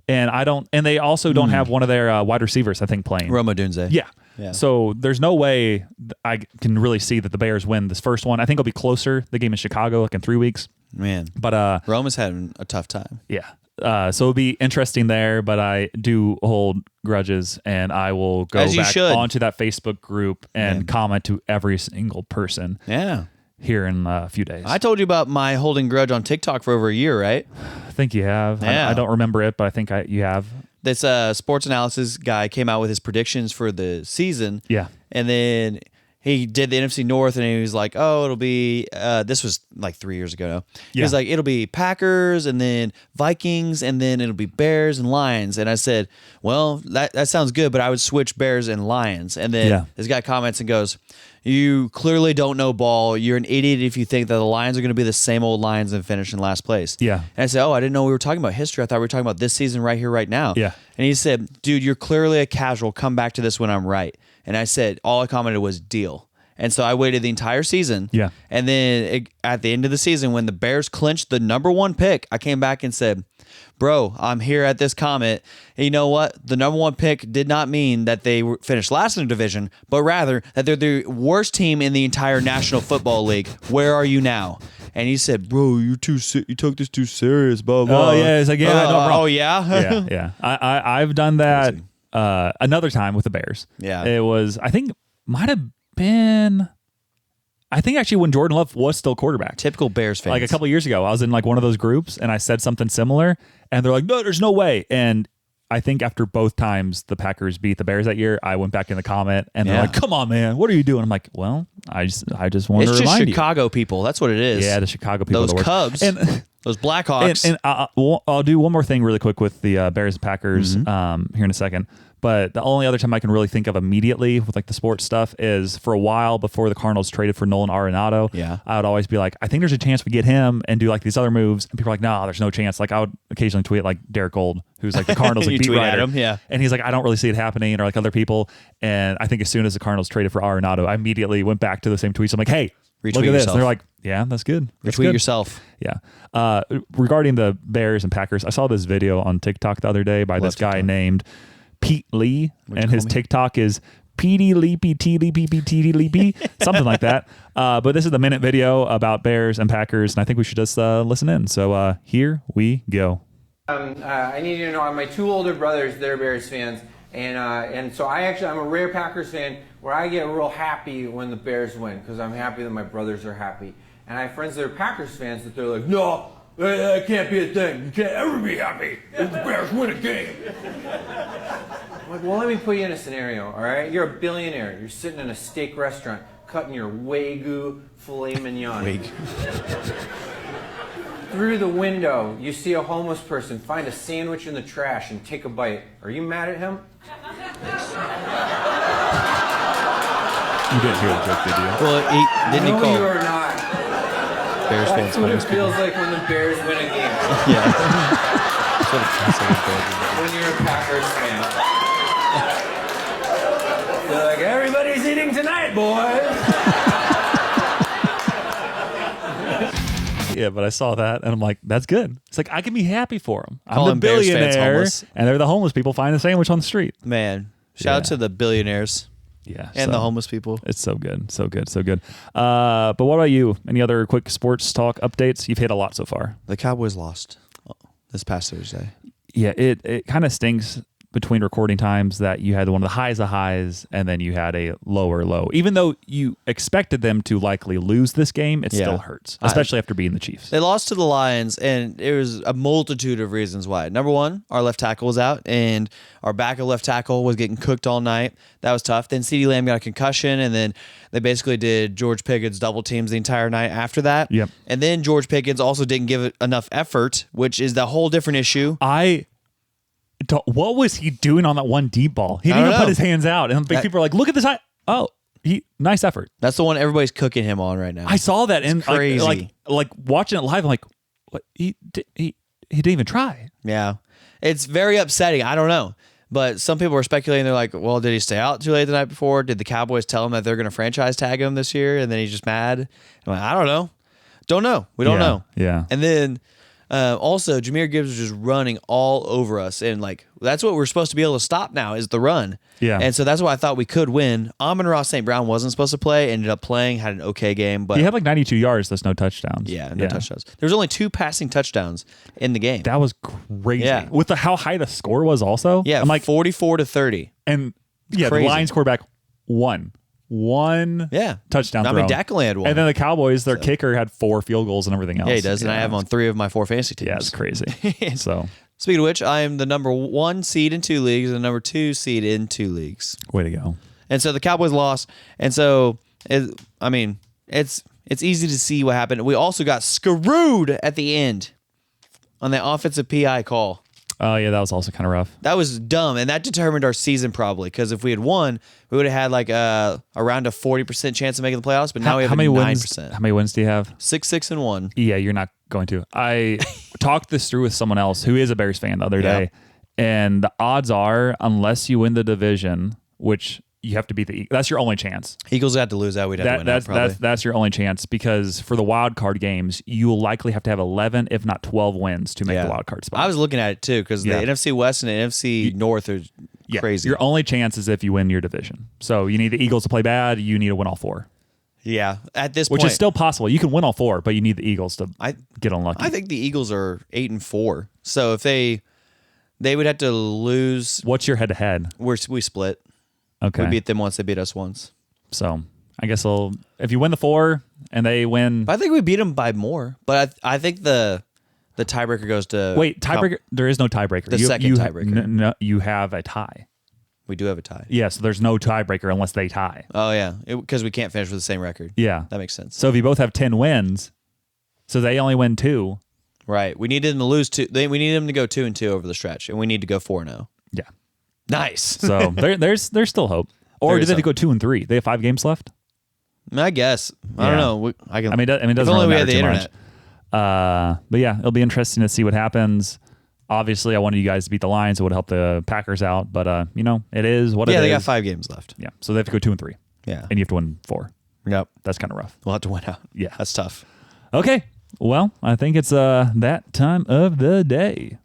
and they also don't have one of their wide receivers, I think, playing. Rome Odunze. Yeah. So there's no way I can really see that the Bears win this first one. I think it'll be closer. The game in Chicago, like in 3 weeks. Man, but Rome is having a tough time. Yeah. So it'll be interesting there, but I do hold grudges, and I will go back onto that Facebook group and comment to every single person. Yeah. Here in a few days. I told you about my holding grudge on TikTok for over a year, right? I think you have. Yeah. I don't remember it, but I think you have. This sports analysis guy came out with his predictions for the season. Yeah. And then he did the NFC North, and he was like, oh, it'll be, this was like 3 years ago now. He was like, it'll be Packers, and then Vikings, and then it'll be Bears and Lions. And I said, well, that sounds good, but I would switch Bears and Lions. And then this guy comments and goes, you clearly don't know ball. You're an idiot if you think that the Lions are going to be the same old Lions and finish in last place. Yeah. And I said, oh, I didn't know we were talking about history. I thought we were talking about this season right here, right now. Yeah. And he said, dude, you're clearly a casual. Come back to this when I'm right. And I said, all I commented was deal. And so I waited the entire season. Yeah. And then at the end of the season, when the Bears clinched the number 1 pick, I came back and said, bro, I'm here at this comment. And you know what? The number 1 pick did not mean that they finished last in the division, but rather that they're the worst team in the entire National Football League. Where are you now? And he said, bro, you took this too serious, blah, blah. Oh, yeah. It's like, yeah, no problem. Oh, yeah? Yeah. I've done that another time with the Bears. Yeah. It was, I think, might have been... I think actually when Jordan Love was still quarterback. Typical Bears fans. Like a couple years ago, I was in like one of those groups and I said something similar and they're like, no, there's no way. And I think after both times the Packers beat the Bears that year, I went back in the comment and they're like, come on, man, what are you doing? I'm like, well, I just want to remind you. It's just Chicago people. That's what it is. Yeah, the Chicago people. Those Cubs. And those Blackhawks. And I'll do one more thing really quick with the Bears and Packers here in a second. But the only other time I can really think of immediately with like the sports stuff is for a while before the Cardinals traded for Nolan Arenado. Yeah. I would always be like, I think there's a chance we get him and do like these other moves. And people are like, no, there's no chance. Like I would occasionally tweet like Derek Gold, who's like the Cardinals like beat writer. Yeah. And he's like, I don't really see it happening, or like other people. And I think as soon as the Cardinals traded for Arenado, I immediately went back to the same tweets. I'm like, hey, retweet look at this. yourself. And they're like, yeah, that's good. That's Retweet good. yourself. Yeah. Regarding the Bears and Packers, I saw this video on TikTok the other day by this guy named Pete Lee, and his TikTok is Petey Leapy T Leapy T Leapy, something like that. But this is the minute video about Bears and Packers, and I think we should just listen in. So here we go. I need you to know my 2 older brothers, they're Bears fans, and so I'm a rare Packers fan where I get real happy when the Bears win because I'm happy that my brothers are happy. And I have friends that are Packers fans that they're like, no, that can't be a thing. You can't ever be happy if the Bears win a game. I'm like, well, let me put you in a scenario, all right? You're a billionaire. You're sitting in a steak restaurant cutting your Wagyu filet mignon. Through the window, you see a homeless person find a sandwich in the trash and take a bite. Are you mad at him? You didn't hear the joke, did you? Well, didn't he call? No, you are not. Bears fans. That's what it feels like when the Bears win a game. Yeah. That's what it feels like. When you're a Packers fan. They're like, everybody's eating tonight, boys. Yeah, but I saw that and I'm like, that's good. It's like I can be happy for them. I'm Calling the Bears fans billionaire, homeless. and they're the homeless people finding a sandwich on the street. Man, shout out to the billionaires Yeah, and the homeless people. It's so good, so good, so good. But what about you? Any other quick sports talk updates? You've hit a lot so far. The Cowboys lost this past Thursday. Yeah, it kind of stinks between recording times that you had one of the highs of highs and then you had a lower low. Even though you expected them to likely lose this game, it still hurts, especially after beating the Chiefs. They lost to the Lions, and there was a multitude of reasons why. Number one, our left tackle was out, and our backup left tackle was getting cooked all night. That was tough. Then CeeDee Lamb got a concussion, and then they basically did George Pickens double teams the entire night after that. Yep. And then George Pickens also didn't give it enough effort, which is the whole different issue. What was he doing on that one deep ball? He didn't even put his hands out. And people are like, look at this. Oh, nice effort. That's the one everybody's cooking him on right now. I saw that and crazy. Like watching it live. I'm like, what? He didn't even try. Yeah. It's very upsetting. I don't know. But some people are speculating. They're like, well, did he stay out too late the night before? Did the Cowboys tell him that they're going to franchise tag him this year? And then he's just mad? I'm like, I don't know. Don't know. We don't know. Yeah. And then also, Jahmyr Gibbs was just running all over us. And like, that's what we're supposed to be able to stop now is the run. Yeah. And so that's why I thought we could win. Amon-Ra St. Brown wasn't supposed to play, ended up playing, had an okay game. But he had like 92 yards. That's no touchdowns. Yeah, no touchdowns. There was only 2 passing touchdowns in the game. That was crazy. Yeah. With how high the score was also. Yeah, I'm like 44-30. And yeah, Crazy. the Lions quarterback won. One touchdown throw. I mean, Dak only had one. And then the Cowboys, their kicker had 4 field goals and everything else. Yeah, he does. And I have him on 3 of my 4 fantasy teams. Yeah, it's crazy. So, speaking of which, I am the number 1 seed in 2 leagues and the number 2 seed in 2 leagues. Way to go. And so the Cowboys lost. And so, it's easy to see what happened. We also got screwed at the end on the offensive PI call. Oh, yeah, that was also kind of rough. That was dumb, and that determined our season probably, because if we had won, we would have had like around a 40% chance of making the playoffs, but now we have 9%. How many wins do you have? 6-6-1. Yeah, you're not going to. I talked this through with someone else who is a Bears fan the other day, and the odds are, unless you win the division, which you have to beat the Eagles. That's your only chance. Eagles had to lose that. We'd have to win that probably. That's your only chance, because for the wild card games, you will likely have to have 11, if not 12 wins to make the wild card spot. I was looking at it too, because the NFC West and the NFC North are crazy. Your only chance is if you win your division. So you need the Eagles to play bad. You need to win all 4. Yeah, at this point. Which is still possible. You can win all 4, but you need the Eagles to get unlucky. I think the Eagles are 8-4. So if they would have to lose. What's your head-to-head? We split. Okay. We beat them once. They beat us once. So I guess if you win the 4 and they win. I think we beat them by more. But I think the tiebreaker goes to. Wait, tiebreaker? There is no tiebreaker. The second tiebreaker. No, you have a tie. We do have a tie. Yeah, so there's no tiebreaker unless they tie. Oh, yeah. Because we can't finish with the same record. Yeah. That makes sense. So if you both have 10 wins, so they only win 2. Right. We need them to lose 2. We need them to go 2-2 over the stretch, and we need to go 4-0. Yeah. Nice. So there's still hope. Or do they have to go 2-3? They have 5 games left? I guess. I don't know. It doesn't if only really we matter had the too internet. Much. But yeah, it'll be interesting to see what happens. Obviously, I wanted you guys to beat the Lions. It would help the Packers out. But, it is what it is. Yeah, they got 5 games left. Yeah, so they have to go 2-3. Yeah. And you have to win 4. Yep. That's kind of rough. We'll have to win out. Yeah. That's tough. Okay. Well, I think it's that time of the day.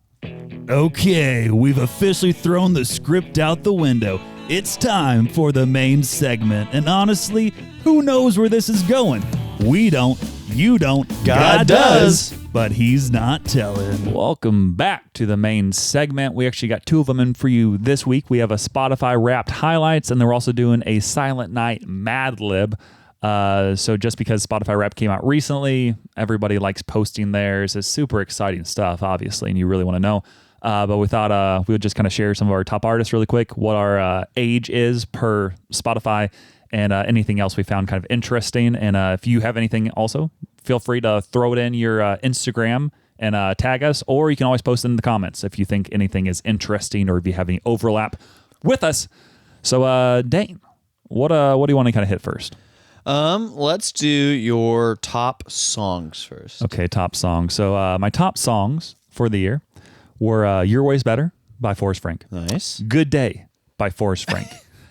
Okay, we've officially thrown the script out the window. It's time for the main segment. And honestly, who knows where this is going? We don't. You don't. God does. But he's not telling. Welcome back to the main segment. We actually got 2 of them in for you this week. We have a Spotify Wrapped highlights, and then we're also doing a Silent Night Mad Lib. So just because Spotify Wrapped came out recently, everybody likes posting theirs. It's super exciting stuff, obviously, and you really want to know. But we thought we would just kind of share some of our top artists really quick, what our age is per Spotify, and anything else we found kind of interesting. And if you have anything also, feel free to throw it in your Instagram and tag us, or you can always post it in the comments if you think anything is interesting or if you have any overlap with us. So, Dane, what do you want to kind of hit first? Let's do your top songs first. Okay, top songs. So my top songs for the year were Your Way's Better by Forrest Frank. Nice. Good Day by Forrest Frank.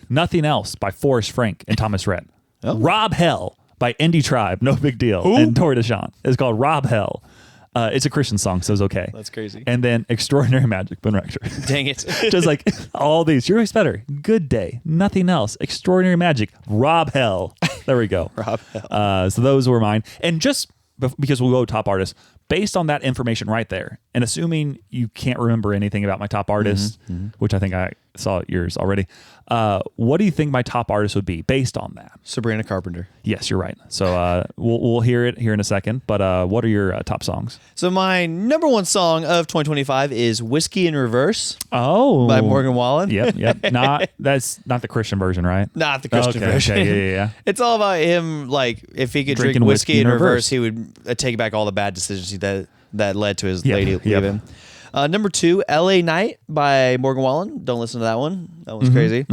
Nothing Else by Forrest Frank and Thomas Rhett. Oh. Rob Hell by Indie Tribe, No Big Deal, and Tori Deshawn. It's called Rob Hell. It's a Christian song, so it's okay. That's crazy. And then Extraordinary Magic, Ben Rector. Dang it. Just like all these. Your Way's Better. Good Day. Nothing Else. Extraordinary Magic. Rob Hell. There we go. Rob Hell. So those were mine. And just because we'll go top artists, based on that information right there, and assuming you can't remember anything about my top artist, which I think I saw yours already, what do you think my top artist would be based on that? Sabrina Carpenter. Yes, you're right. So we'll hear it here in a second. But what are your top songs? So my number one song of 2025 is "Whiskey in Reverse" Oh, by Morgan Wallen. Yep. That's not the Christian version, right? Not the Christian version. Okay, yeah. It's all about him. Like if he could drink Drinking whiskey in reverse, he would take back all the bad decisions that led to his lady leaving. Number 2, L.A. Night by Morgan Wallen. Don't listen to that one. That one's crazy.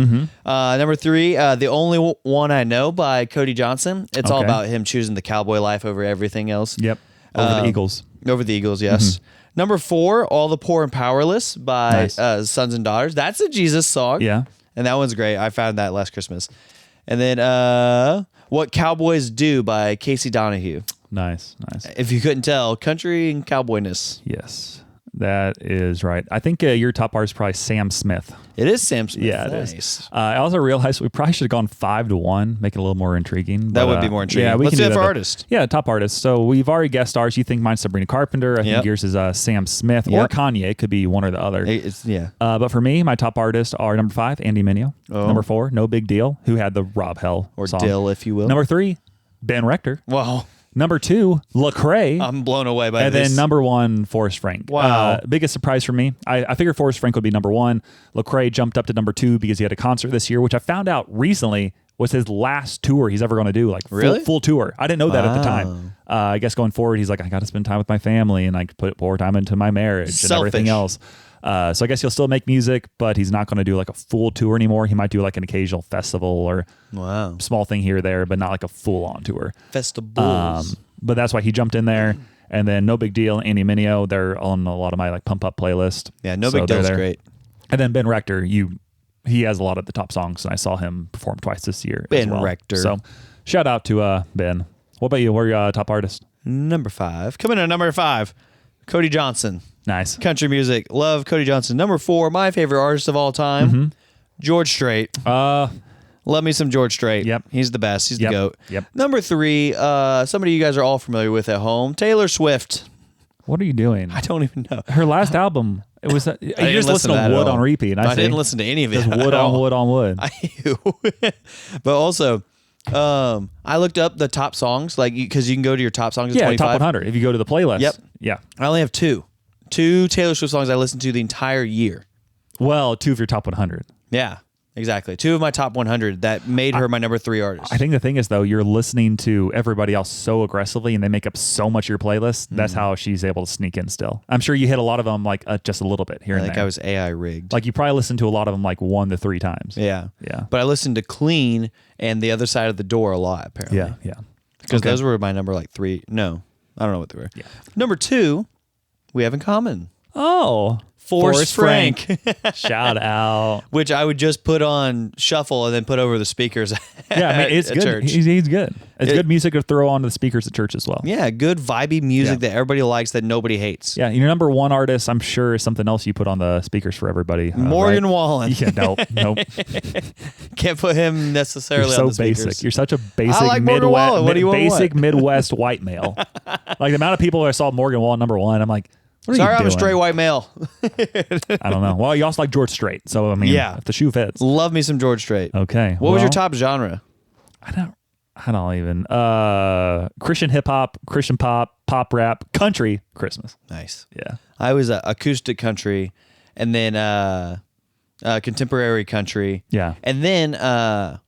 Number 3, The Only One I Know by Cody Johnson. It's all about him choosing the cowboy life over everything else. Yep. Over the Eagles. Over the Eagles, yes. Number 4, All the Poor and Powerless by Sons and Daughters. That's a Jesus song. Yeah. And that one's great. I found that last Christmas. And then What Cowboys Do by Casey Donahue. Nice. If you couldn't tell, country and cowboyness. Yes, that is right. I think your top artist is probably Sam Smith. It is Sam Smith. Yeah, it nice. is. I also realized we probably should have gone 5-1, make it a little more intriguing. That would be more intriguing. Yeah, we Let's can do do it for that. artist. Yeah, top artist. So we've already guessed ours. You think mine's Sabrina Carpenter. I think yours is Sam Smith or Kanye. It could be one or the other. But for me, my top artists are number 5, Andy Mineo. Number 4, No Big Deal, who had the Rob Hell Or song. Dill, if you will. Number 3, Ben Rector. Wow. Number 2, Lecrae. I'm blown away by and this. then number 1, Forrest Frank. Wow. Biggest surprise for me. I figured Forrest Frank would be number 1. Lecrae jumped up to number 2 because he had a concert this year, which I found out recently was his last tour he's ever going to do. Like full tour. I didn't know that at the time. I guess going forward, he's like, I got to spend time with my family and like put more time into my marriage and everything else. So I guess he'll still make music, but he's not going to do like a full tour anymore. He might do like an occasional festival or small thing here or there, but not like a full on tour. Festivals. But that's why he jumped in there. And then No Big Deal, Andy Mineo, they're on a lot of my like pump up playlist. Yeah, No Big Deal's great. And then Ben Rector, he has a lot of the top songs, and I saw him perform twice this year. Ben as well. Rector. So shout out to Ben. What about you? What are your top artists? Number 5. Coming in at number 5, Cody Johnson. Nice. Country music. Love Cody Johnson. Number 4, my favorite artist of all time, George Strait. Love me some George Strait. Yep. He's the best. He's the GOAT. Yep. Number 3, somebody you guys are all familiar with at home, Taylor Swift. What are you doing? I don't even know. Her last album, it was you just listen to Wood on repeat. And I didn't listen to any of it. Just wood on wood on wood. But also, I looked up the top songs, like because you can go to your top songs. Yeah, 25. top 100. If you go to the playlist. Yep. Yeah. I only have 2 Taylor Swift songs I listened to the entire year. Well, 2 of your top 100. Yeah, exactly. 2 of my top 100 that made her my number 3 artist. I think the thing is, though, you're listening to everybody else so aggressively and they make up so much of your playlist. That's how she's able to sneak in still. I'm sure you hit a lot of them like just a little bit here and there. I was AI rigged. Like you probably listened to a lot of them like 1 to 3 times. Yeah. Yeah. But I listened to Clean and The Other Side of the Door a lot, apparently. Yeah. Because those were my number like 3. No, I don't know what they were. Yeah. Number 2, we have in common. Oh. Forrest Frank. Shout out. Which I would just put on shuffle and then put over the speakers Yeah, I mean, it's at good. church. He's good. It's good music to throw onto the speakers at church as well. Yeah, good vibey music that everybody likes that nobody hates. Yeah, your number 1 artist, I'm sure, is something else you put on the speakers for everybody. Morgan right? Wallen. Yeah, nope. Can't put him necessarily You're so on the speakers. basic. You're such a basic like Morgan Wallen. What do you want? basic Midwest white male. Like the amount of people I saw Morgan Wallen number 1, I'm like, what are Sorry, you I'm doing? a straight white male. I don't know. Well, you also like George Strait, so I mean, if the shoe fits. Love me some George Strait. Okay. What was your top genre? I don't even. Christian hip hop, Christian pop, pop rap, country, Christmas. Nice. Yeah. I was acoustic country, and then contemporary country. Yeah. And then no,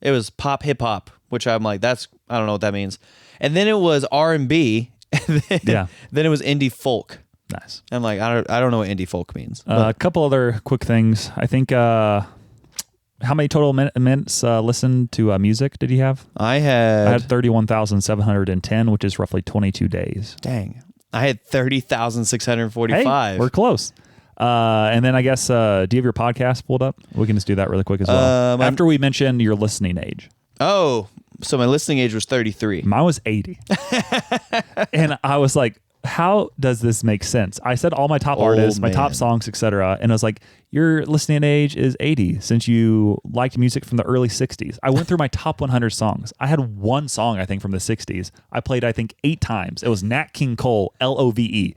it was pop hip hop, which I'm like, I don't know what that means. And then it was R&B. And then, then it was indie folk. Nice. I'm like, I don't know what indie folk means. A couple other quick things. I think How many total minutes listened to music did you have? I had 31,710, which is roughly 22 days. Dang. I had 30,645. Hey, we're close. And then I guess, do you have your podcast pulled up? We can just do that really quick as well. After we mentioned your listening age. Oh, so my listening age was 33. Mine was 80. And I was like, how does this make sense? I said all my top artists, my top songs, etc. And I was like, your listening age is 80 since you liked music from the early 60s. I went through my top 100 songs. I had one song, I think, from the 60s. I played, I think, 8 times. It was Nat King Cole, Love. And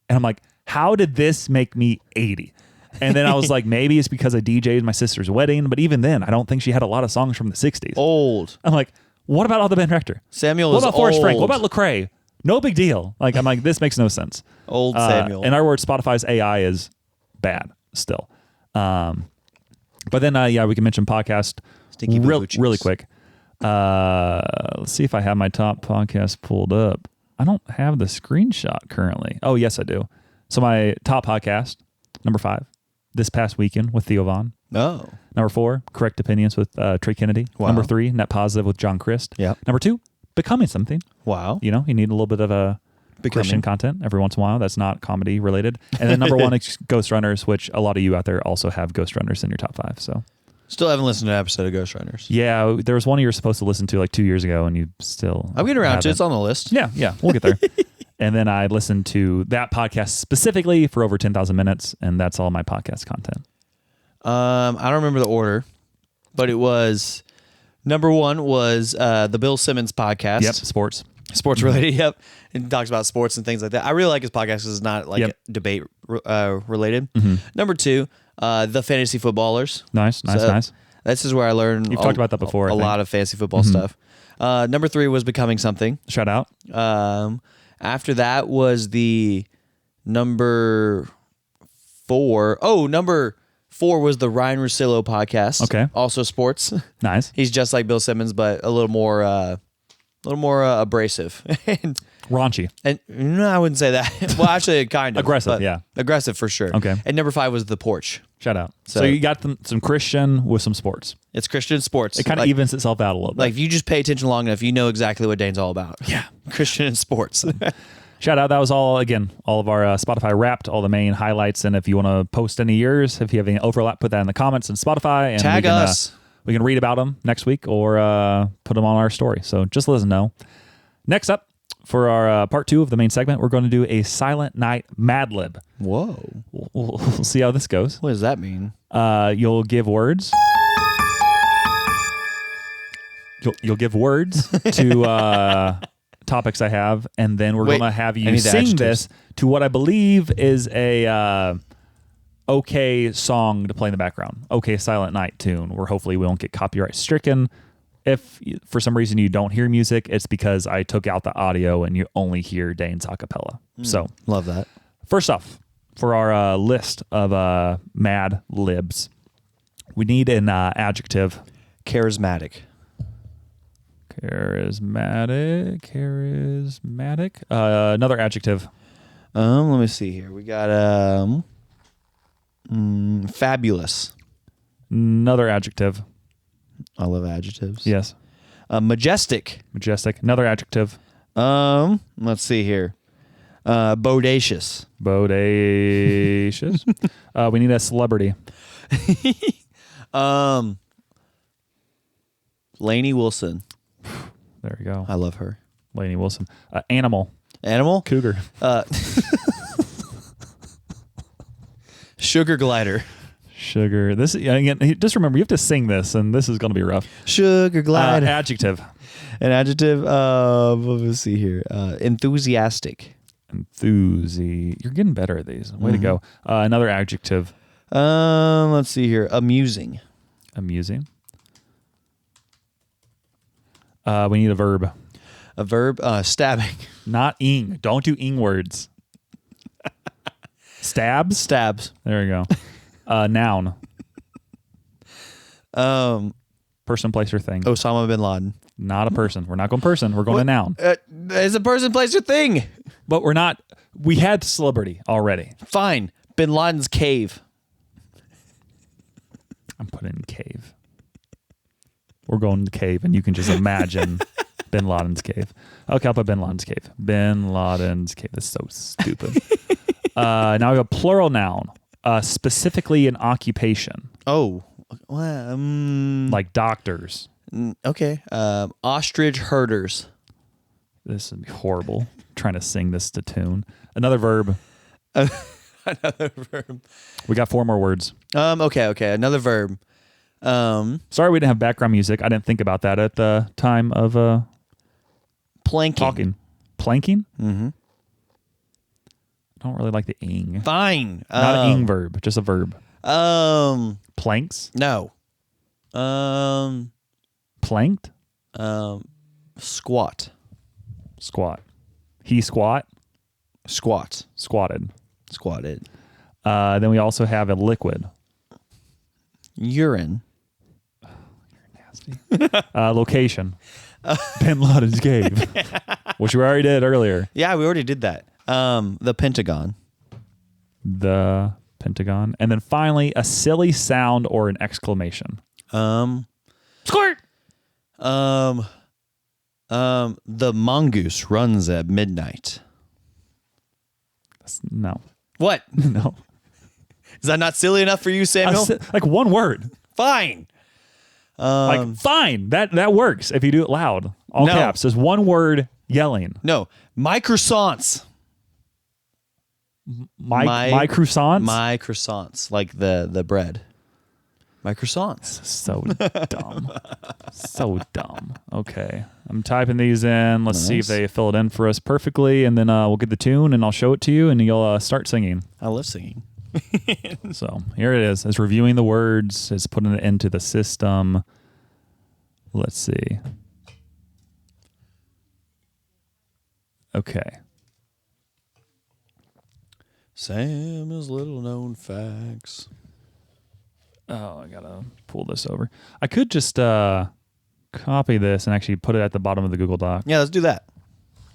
I'm like, how did this make me 80? And then I was like, maybe it's because I DJ'd my sister's wedding. But even then, I don't think she had a lot of songs from the 60s. Old. I'm like, what about all the Ben Rector? Samuel What is about Forrest old. Frank? What about Lecrae? No big deal. Like, I'm like, this makes no sense. Old Samuel. In our words, Spotify's AI is bad still. But then, we can mention podcast really quick. Let's see if I have my top podcast pulled up. I don't have the screenshot currently. Oh, yes, I do. So my top podcast, number 5, This Past Weekend with Theo Vaughn. Oh. Number 4, Correct Opinions with Trey Kennedy. Wow. Number 3, Net Positive with John Christ. Yep. Number 2, Becoming Something. Wow. You know, you need a little bit of a Christian content every once in a while that's not comedy related. And then number 1 is Ghost Runners, which a lot of you out there also have Ghost Runners in your top 5. So still haven't listened to an episode of Ghost Runners. yeah, there was one you were supposed to listen to like 2 years ago and you still I'm getting around to it. haven't. It's on the list. Yeah, we'll get there. And then I listened to that podcast specifically for over 10,000 minutes, and that's all my podcast content. I don't remember the order, but it was number 1 was the Bill Simmons podcast. Yep, sports Related. Yep, and talks about sports and things like that. I really like his podcast because it's not like debate related. Number 2, the Fantasy Footballers. Nice. This is where I learned. You've talked about that before. A lot of fantasy football stuff. Number 3 was Becoming Something. Shout out. After that was the number 4. Oh, number 4 was the Ryan Russillo podcast. Okay. Also sports. Nice. He's just like Bill Simmons, but a little more abrasive. Raunchy. And no, I wouldn't say that. Well, actually, kind of Aggressive, but yeah. aggressive for sure. Okay. And number 5 was The Porch. Shout out. So So you got some Christian with some sports. It's Christian sports. It kind of evens itself out a little bit. Like if you just pay attention long enough, you know exactly what Dane's all about. Yeah, Christian and sports. Shout out. That was all of our Spotify Wrapped, all the main highlights. And if you want to post any of yours, if you have any overlap, put that in the comments in Spotify. And Tag us. We can read about them next week or put them on our story. So just let us know. Next up, for our part 2 of the main segment, we're going to do a Silent Night Mad Lib. Whoa. We'll see how this goes. What does that mean? You'll give words. You'll give words to topics I have, and then we're going to have you sing this to what I believe is a okay song to play in the background. Okay Silent Night tune, where hopefully we won't get copyright stricken. If for some reason you don't hear music, it's because I took out the audio and you only hear Dane's a cappella. So Love that. first off, for our list of Mad Libs, we need an adjective. Charismatic. Charismatic. Another adjective. Let me see here. We got fabulous. Another adjective. I love adjectives. Yes. Majestic. Majestic. Another adjective. Let's see here. Bodacious. Bodacious. We need a celebrity. Lainey Wilson. There we go. I love her. Lainey Wilson. Animal. Animal. Cougar. Sugar glider. Sugar. This again. Just remember, you have to sing this, and this is going to be rough. Sugar glider. Adjective. An adjective. Let's see here. Enthusiastic. You're getting better at these. Way to go. Another adjective. Let's see here. Amusing. Amusing. We need a verb. A verb. Stabbing. Not ing. Don't do ing words. Stabs. Stabs. There we go. Noun. Person, place, or thing. Osama bin Laden. Not a person. We're not going person. We're going to noun. It's a person, place, or thing. But we're not. We had celebrity already. Fine. Bin Laden's cave. I'm putting cave. We're going to the cave, and you can just imagine Bin Laden's cave. Okay, I'll put Bin Laden's cave. Bin Laden's cave. That's so stupid. Now we have plural noun, specifically an occupation. Oh, well, like doctors. Okay. Ostrich herders. This would be horrible. Trying to sing this to tune. Another verb. Another verb. We got 4 more words. Okay. Another verb. Sorry we didn't have background music. I didn't think about that at the time of planking. Talking. Planking? Mm-hmm. I don't really like the ing. Fine. Not an ing verb, just a verb. Planks? No. Planked? Squat. Squat. He squat? Squat. Squatted. Squatted. Then we also have a liquid. Urine. You're nasty. Location. Bin Laden's cave. Which we already did earlier. Yeah, we already did that. The Pentagon. The Pentagon. And then finally, a silly sound or an exclamation. Squirt! The mongoose runs at midnight. No. What? No. Is that not silly enough for you, Samuel? Like one word. Fine. Like fine. That works if you do it loud. All No. caps. There's one word yelling. No. My croissants. My croissants? My croissants. Like the bread. My croissants. So dumb. So dumb. Okay. I'm typing these in. Let's see if they fill it in for us perfectly, and then we'll get the tune, and I'll show it to you, and you'll start singing. I love singing. So here it is. It's reviewing the words. It's putting it into the system. Let's see. Okay. Sam's little known facts. Oh, I gotta pull this over. I could just copy this and actually put it at the bottom of the Google Doc. Yeah, let's do that.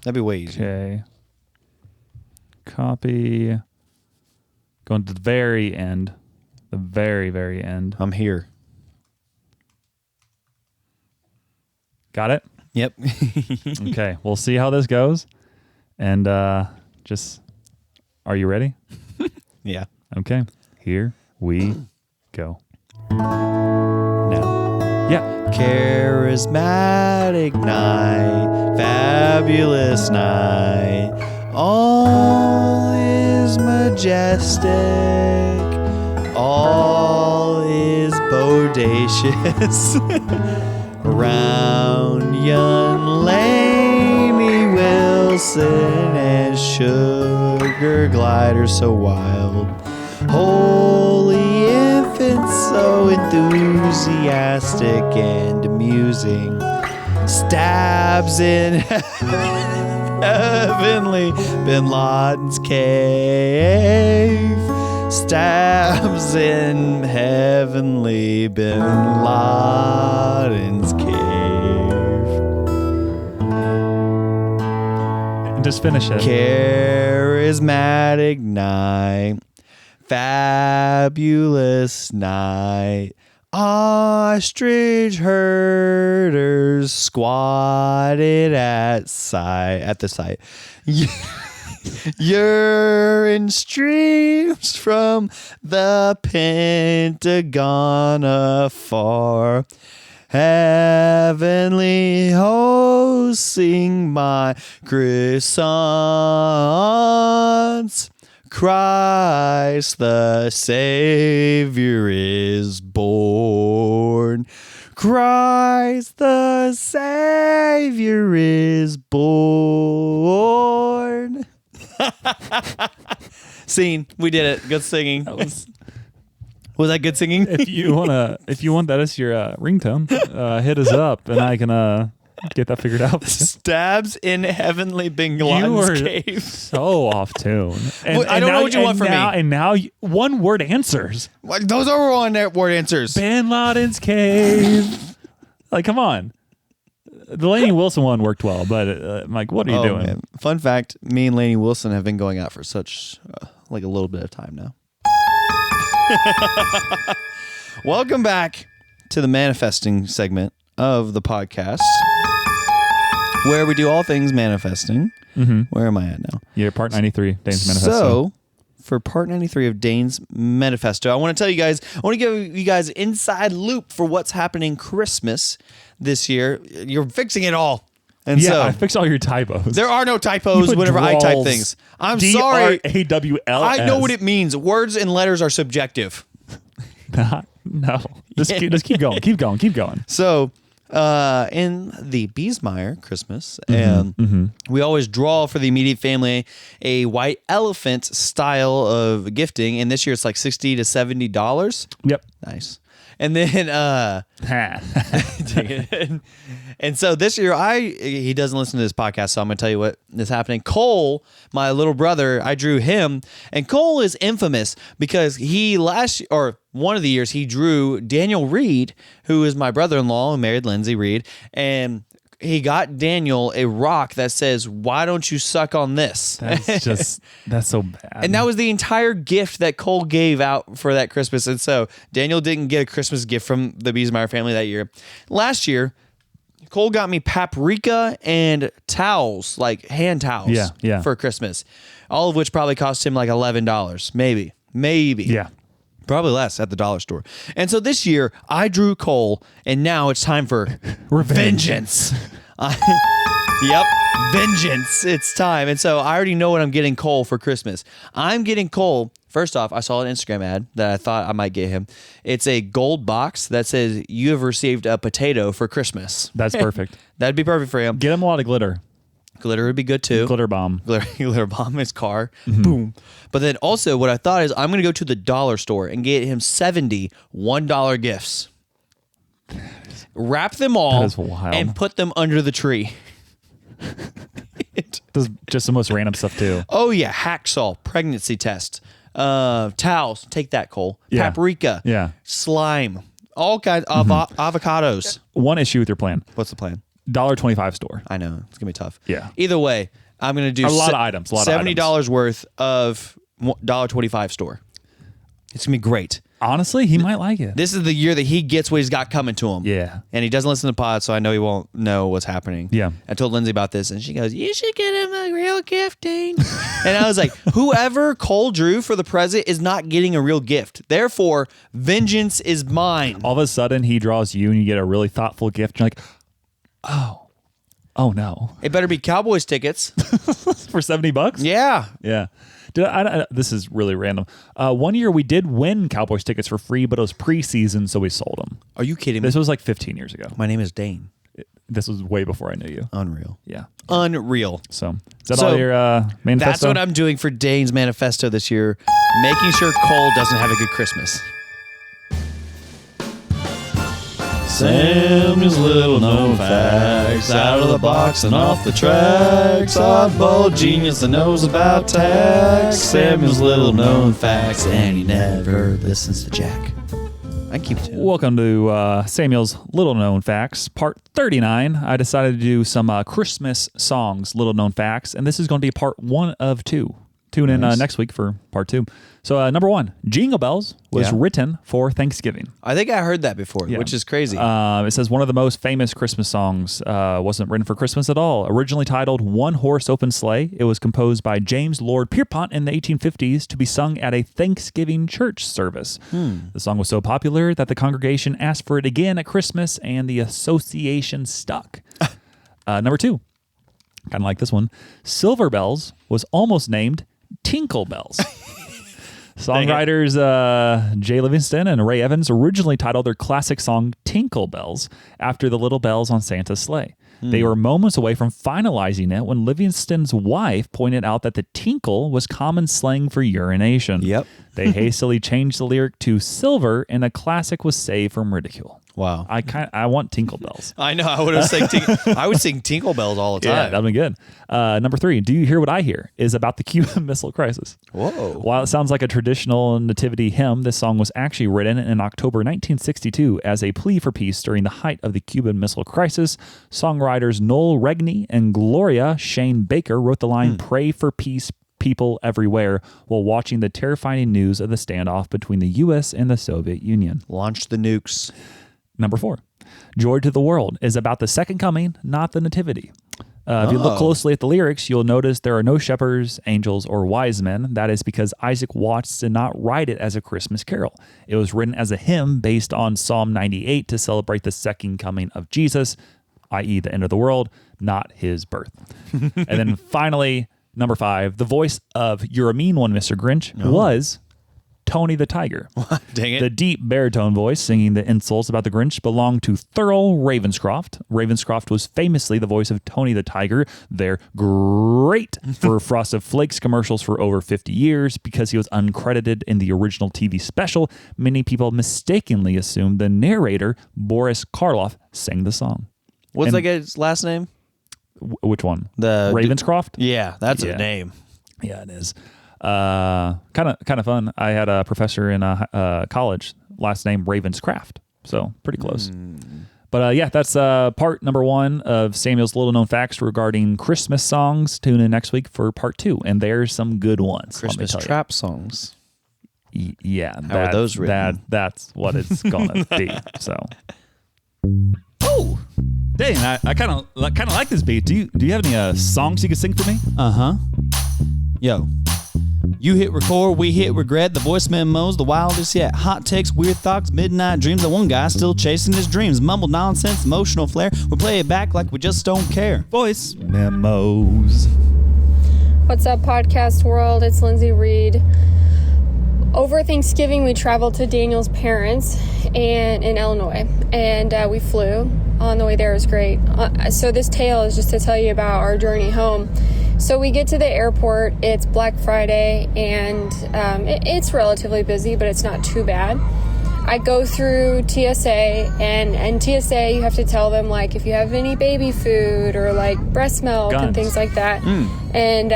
That'd be way easier. Okay. Copy. Going to the very end. The very, very end. I'm here. Got it? Yep. Okay. We'll see how this goes. And just, are you ready? Yeah. Okay. Here we go. Now. Yeah. Charismatic night, fabulous night, all is majestic, all is bodacious. Around young Laney Wilson and sugar gliders so wild. Holy infants so enthusiastic and amusing. Stabs in heavenly Bin Laden's cave. Stabs in heavenly Bin Laden's cave. Just finish it. Charismatic night. Fabulous night. Ostrich herders squatted at the site. Urine streams from the Pentagon afar. Heavenly hosts sing my croissants. Christ the Savior is born. Christ the Savior is born. Scene. We did it. Good singing. Was that good singing? If you want that as your ringtone, hit us up and I can get that figured out. Stabs in heavenly Bin Laden's cave. So off tune. And, I don't know what you want from me. And now one word answers. Those are one word answers. Bin Laden's cave. Like, come on. The Lainey Wilson one worked well, but I'm like, what are you doing? Man. Fun fact, me and Lainey Wilson have been going out for such like a little bit of time now. Welcome back to the manifesting segment of the podcast where we do all things manifesting. Mm-hmm. Where am I at now? Yeah, part 93, Dane's Manifesto. So, for part 93 of Dane's Manifesto, I want to give you guys an inside loop for what's happening Christmas this year. You're fixing it all. And yeah, so, I fixed all your typos. there are no typos whenever I type things. I'm sorry. DRAWLS. I know what it means. Words and letters are subjective. No. Just keep going. Keep going. So, in the Biesmeyer Christmas, and we always draw for the immediate family a white elephant style of gifting, and this year it's like $60 to $70. Yep. Nice. And then, and so this year, he doesn't listen to this podcast, so I'm going to tell you what is happening. Cole, my little brother, I drew him, and Cole is infamous because one of the years, he drew Daniel Reed, who is my brother-in-law who married Lindsay Reed, and he got Daniel a rock that says, "Why don't you suck on this?" That's so bad. And that was the entire gift that Cole gave out for that Christmas. And so Daniel didn't get a Christmas gift from the Biesmeyer family that year. Last year, Cole got me paprika and towels, like hand towels for Christmas, all of which probably cost him like $11, maybe. Yeah. Probably less at the dollar store. And so this year, I drew Cole, and now it's time for vengeance. Yep, vengeance. It's time. And so I already know what I'm getting Cole for Christmas. I'm getting Cole, first off, I saw an Instagram ad that I thought I might get him. It's a gold box that says, "You have received a potato for Christmas." That's perfect. That'd be perfect for him. Get him a lot of glitter. Glitter would be good too. Glitter bomb. Glitter bomb his car. Boom. But then also what I thought is I'm going to go to the dollar store and get him 70 $1 gifts. Wrap them all and put them under the tree. Does just the most random stuff too. Oh yeah, hacksaw, pregnancy test, towels. Take that, Cole. Yeah. Paprika. Yeah. Slime. All kinds of avocados. One issue with your plan. What's the plan? $1.25 store. I know it's gonna be tough. Yeah. Either way, I'm gonna do a lot of items. $70 worth of $1.25 store. It's gonna be great. Honestly, he might like it. This is the year that he gets what he's got coming to him. Yeah. And he doesn't listen to pod, so I know he won't know what's happening. Yeah. I told Lindsay about this, and she goes, "You should get him a real gift, Dane." And I was like, whoever Cole drew for the present is not getting a real gift. Therefore, vengeance is mine. All of a sudden, he draws you, and you get a really thoughtful gift. You're like, oh no. It better be Cowboys tickets. For $70? Yeah. Yeah. This is really random. One year we did win Cowboys tickets for free, but it was preseason, so we sold them. Are you kidding me? This was like 15 years ago. My name is Dane. This was way before I knew you. Unreal. Yeah. Unreal. So is that all your manifesto? That's what I'm doing for Dane's manifesto this year, making sure Cole doesn't have a good Christmas. Samuel's little known facts, out of the box and off the tracks. Oddball genius that knows about tax. Samuel's little known facts, and he never listens to Jack. I keep it. Welcome to Samuel's Little Known Facts, part 39. I decided to do some Christmas songs, little known facts, and this is going to be part 1 of 2. Tune in next week for part 2. So number 1, Jingle Bells was written for Thanksgiving. I think I heard that before, which is crazy. It says one of the most famous Christmas songs wasn't written for Christmas at all. Originally titled One Horse Open Sleigh, it was composed by James Lord Pierpont in the 1850s to be sung at a Thanksgiving church service. The song was so popular that the congregation asked for it again at Christmas, and the association stuck. Number 2, kind of like this one, Silver Bells was almost named Tinkle Bells. Songwriters Jay Livingston and Ray Evans originally titled their classic song Tinkle Bells after the little bells on Santa's sleigh. They were moments away from finalizing it when Livingston's wife pointed out that the tinkle was common slang for urination. Yep. They hastily changed the lyric to silver, and the classic was saved from ridicule. Wow. I want Tinkle Bells. I know. I would sing Tinkle Bells all the time. Yeah, that'd be good. Number 3, Do You Hear What I Hear? Is about the Cuban Missile Crisis. Whoa. While it sounds like a traditional nativity hymn, this song was actually written in October 1962 as a plea for peace during the height of the Cuban Missile Crisis. Songwriters Noel Regney and Gloria Shane Baker wrote the line, "Pray for peace, people everywhere," while watching the terrifying news of the standoff between the U.S. and the Soviet Union. Launch the nukes. Number 4, Joy to the World is about the second coming, not the nativity. If you look closely at the lyrics, you'll notice there are no shepherds, angels, or wise men. That is because Isaac Watts did not write it as a Christmas carol. It was written as a hymn based on Psalm 98 to celebrate the second coming of Jesus, i.e. the end of the world, not his birth. And then finally, number 5, the voice of You're a Mean One, Mr. Grinch, was Tony the Tiger. Dang it. The deep baritone voice singing the insults about the Grinch belonged to Thurl Ravenscroft. Ravenscroft was famously the voice of Tony the Tiger. They're great for Frosted Flakes commercials for over 50 years. Because he was uncredited in the original TV special, many people mistakenly assumed the narrator, Boris Karloff, sang the song. What's that guy's last name? Which one? The Ravenscroft? Yeah, that's a name. Yeah, it is. Kind of fun. I had a professor in college, last name Ravenscraft, so pretty close. But that's part number 1 of Samuel's little known facts regarding Christmas songs. Tune in next week for part 2, and there's some good ones. Christmas trap songs. Yeah, how are those written? That's what it's gonna be. So. Oh, Dane, I kind of like this beat. Do you have any songs you could sing for me? Yo. You hit record, we hit regret, the voice memos, the wildest yet. Hot takes, weird thoughts, midnight dreams. The one guy still chasing his dreams. Mumbled nonsense, emotional flair. We play it back like we just don't care. Voice memos. What's up, podcast world? It's Lindsay Reed. Over Thanksgiving, we traveled to Daniel's parents in Illinois, and we flew. On the way there, it was great. So this tale is just to tell you about our journey home. So we get to the airport, it's Black Friday, and it's relatively busy, but it's not too bad. I go through TSA, and TSA, you have to tell them, like, if you have any baby food or, like, breast milk and things like that. And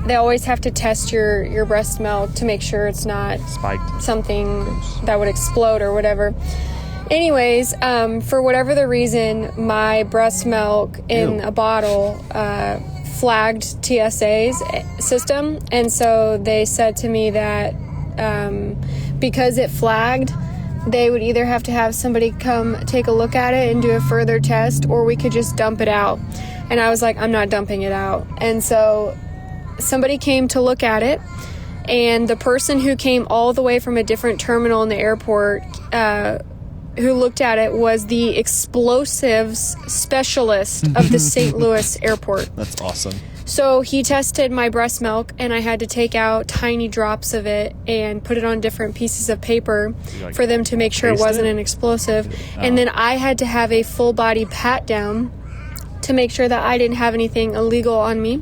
they always have to test your breast milk to make sure it's not spiked, something that would explode or whatever. Anyways, for whatever the reason, my breast milk in a bottle flagged TSA's system, and so they said to me that because it flagged, they would either have to have somebody come take a look at it and do a further test, or we could just dump it out. And I was like, I'm not dumping it out. And so somebody came to look at it, and the person who came all the way from a different terminal in the airport who looked at it was the explosives specialist of the St. Louis airport. That's awesome. So he tested my breast milk, and I had to take out tiny drops of it and put it on different pieces of paper for them to make sure it wasn't an explosive. And then I had to have a full body pat down to make sure that I didn't have anything illegal on me.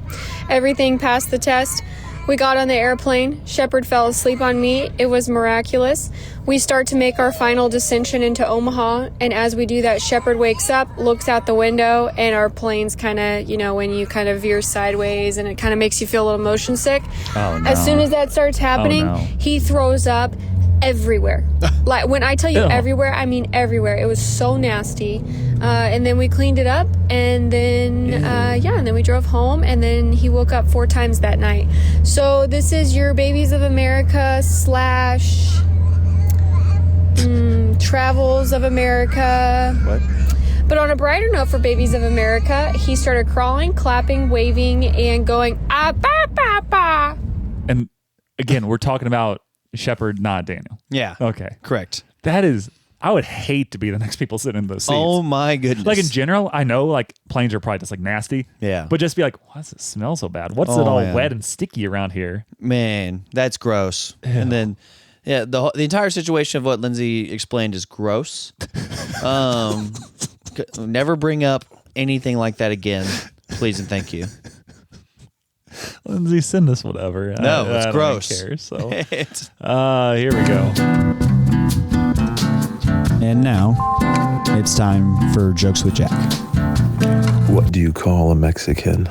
Everything passed the test. We got on the airplane. Shepard fell asleep on me. It was miraculous. We start to make our final descension into Omaha, and as we do that, Shepard wakes up, looks out the window, and our plane's kind of, when you kind of veer sideways, and it kind of makes you feel a little motion sick. Oh, no. As soon as that starts happening, he throws up everywhere. Like, when I tell you everywhere, I mean everywhere. It was so nasty. And then we cleaned it up, and then and then we drove home, and then he woke up 4 times that night. So this is your Babies of America / Travels of America. What? But on a brighter note for Babies of America, he started crawling, clapping, waving, and going, ah, ba, ba, ba. And again, we're talking about Shepard, not Daniel. Yeah. Okay. Correct. That is, I would hate to be the next people sitting in those seats. Oh my goodness. Like in general, I know like planes are probably just like nasty. Yeah. But just be like, why does it smell so bad? What's it all wet and sticky around here? Man, that's gross. Ew. And then, the entire situation of what Lindsay explained is gross. Never bring up anything like that again, please and thank you. Lindsay, send us whatever. No, it's gross. Care, so. Here we go. And now, it's time for Jokes with Jack. What do you call a Mexican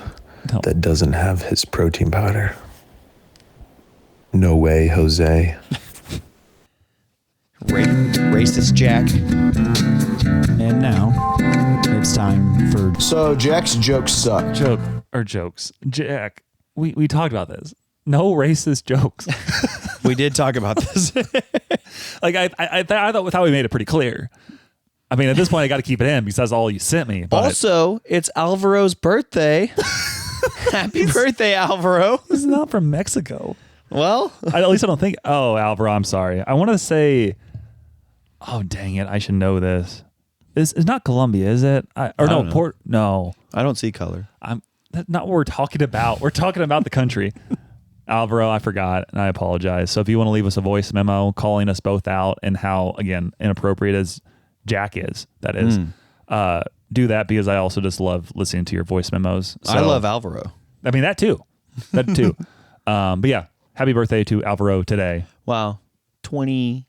that doesn't have his protein powder? No way, Jose. Racist Jack. And now, it's time for... So, Jack's jokes suck. Jokes. Jack, we talked about this. No racist jokes. We did talk about this. Like I thought we made it pretty clear. I mean, at this point, I got to keep it in because that's all you sent me. But Also, it's Alvaro's birthday. Happy birthday, Alvaro. he's not from Mexico. Well, At least I don't think. Oh, Alvaro, I'm sorry. I want to say. Oh, dang it! I should know this. It's not Colombia, is it? No. I don't see color. That's not what we're talking about. We're talking about the country. Alvaro, I forgot, and I apologize. So if you want to leave us a voice memo calling us both out and how, again, inappropriate as Jack is, that is, do that because I also just love listening to your voice memos. So, I love Alvaro. I mean, that too. But yeah, happy birthday to Alvaro today. Wow. 21.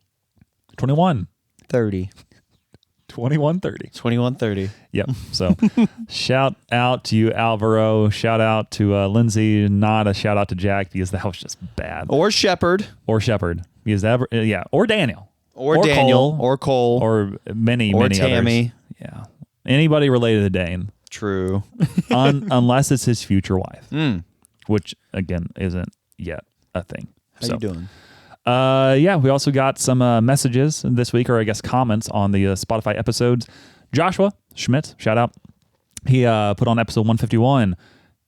30. 2130. 2130. Yep. So shout out to you, Alvaro. Shout out to Lindsay. Not a shout out to Jack because that was just bad. Or Shepherd. Because or Daniel. Or Daniel. Cole, or Cole. Or many Tammy. others. Yeah. Anybody related to Dane. True. Unless it's his future wife. Which, again, isn't yet a thing. How you doing? Yeah, we also got some messages this week, or I guess comments on the Spotify episodes. Joshua Schmidt, shout out. He put on episode 151.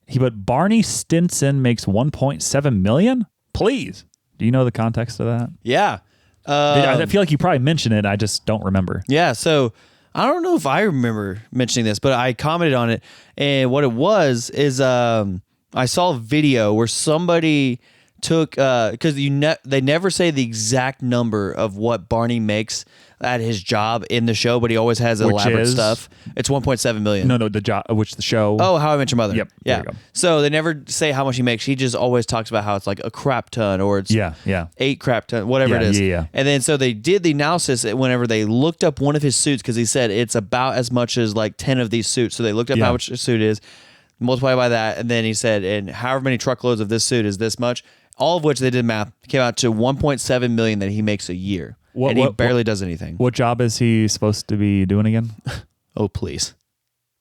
He put Barney Stinson makes $1.7 million. Please, do you know the context of that? Yeah. I feel like you probably mentioned it. I just don't remember. Yeah. So I don't know if I remember mentioning this, but I commented on it, and what it was is I saw a video where somebody took because they never say the exact number of what Barney makes at his job in the show, but he always has elaborate stuff. It's 1.7 million. No, the job, the show. Oh, How I Met Your Mother. Yep. Yeah. There you go. So they never say how much he makes. He just always talks about how it's like a crap ton, or it's 8 crap ton, whatever it is. Yeah. And then so they did the analysis whenever they looked up one of his suits, because he said it's about as much as like 10 of these suits. So they looked up how much a suit is, multiply by that, and then he said, and however many truckloads of this suit is this much. All of which they did math, came out to 1.7 million that he makes a year. And he barely does anything. What job is he supposed to be doing again? Oh, please.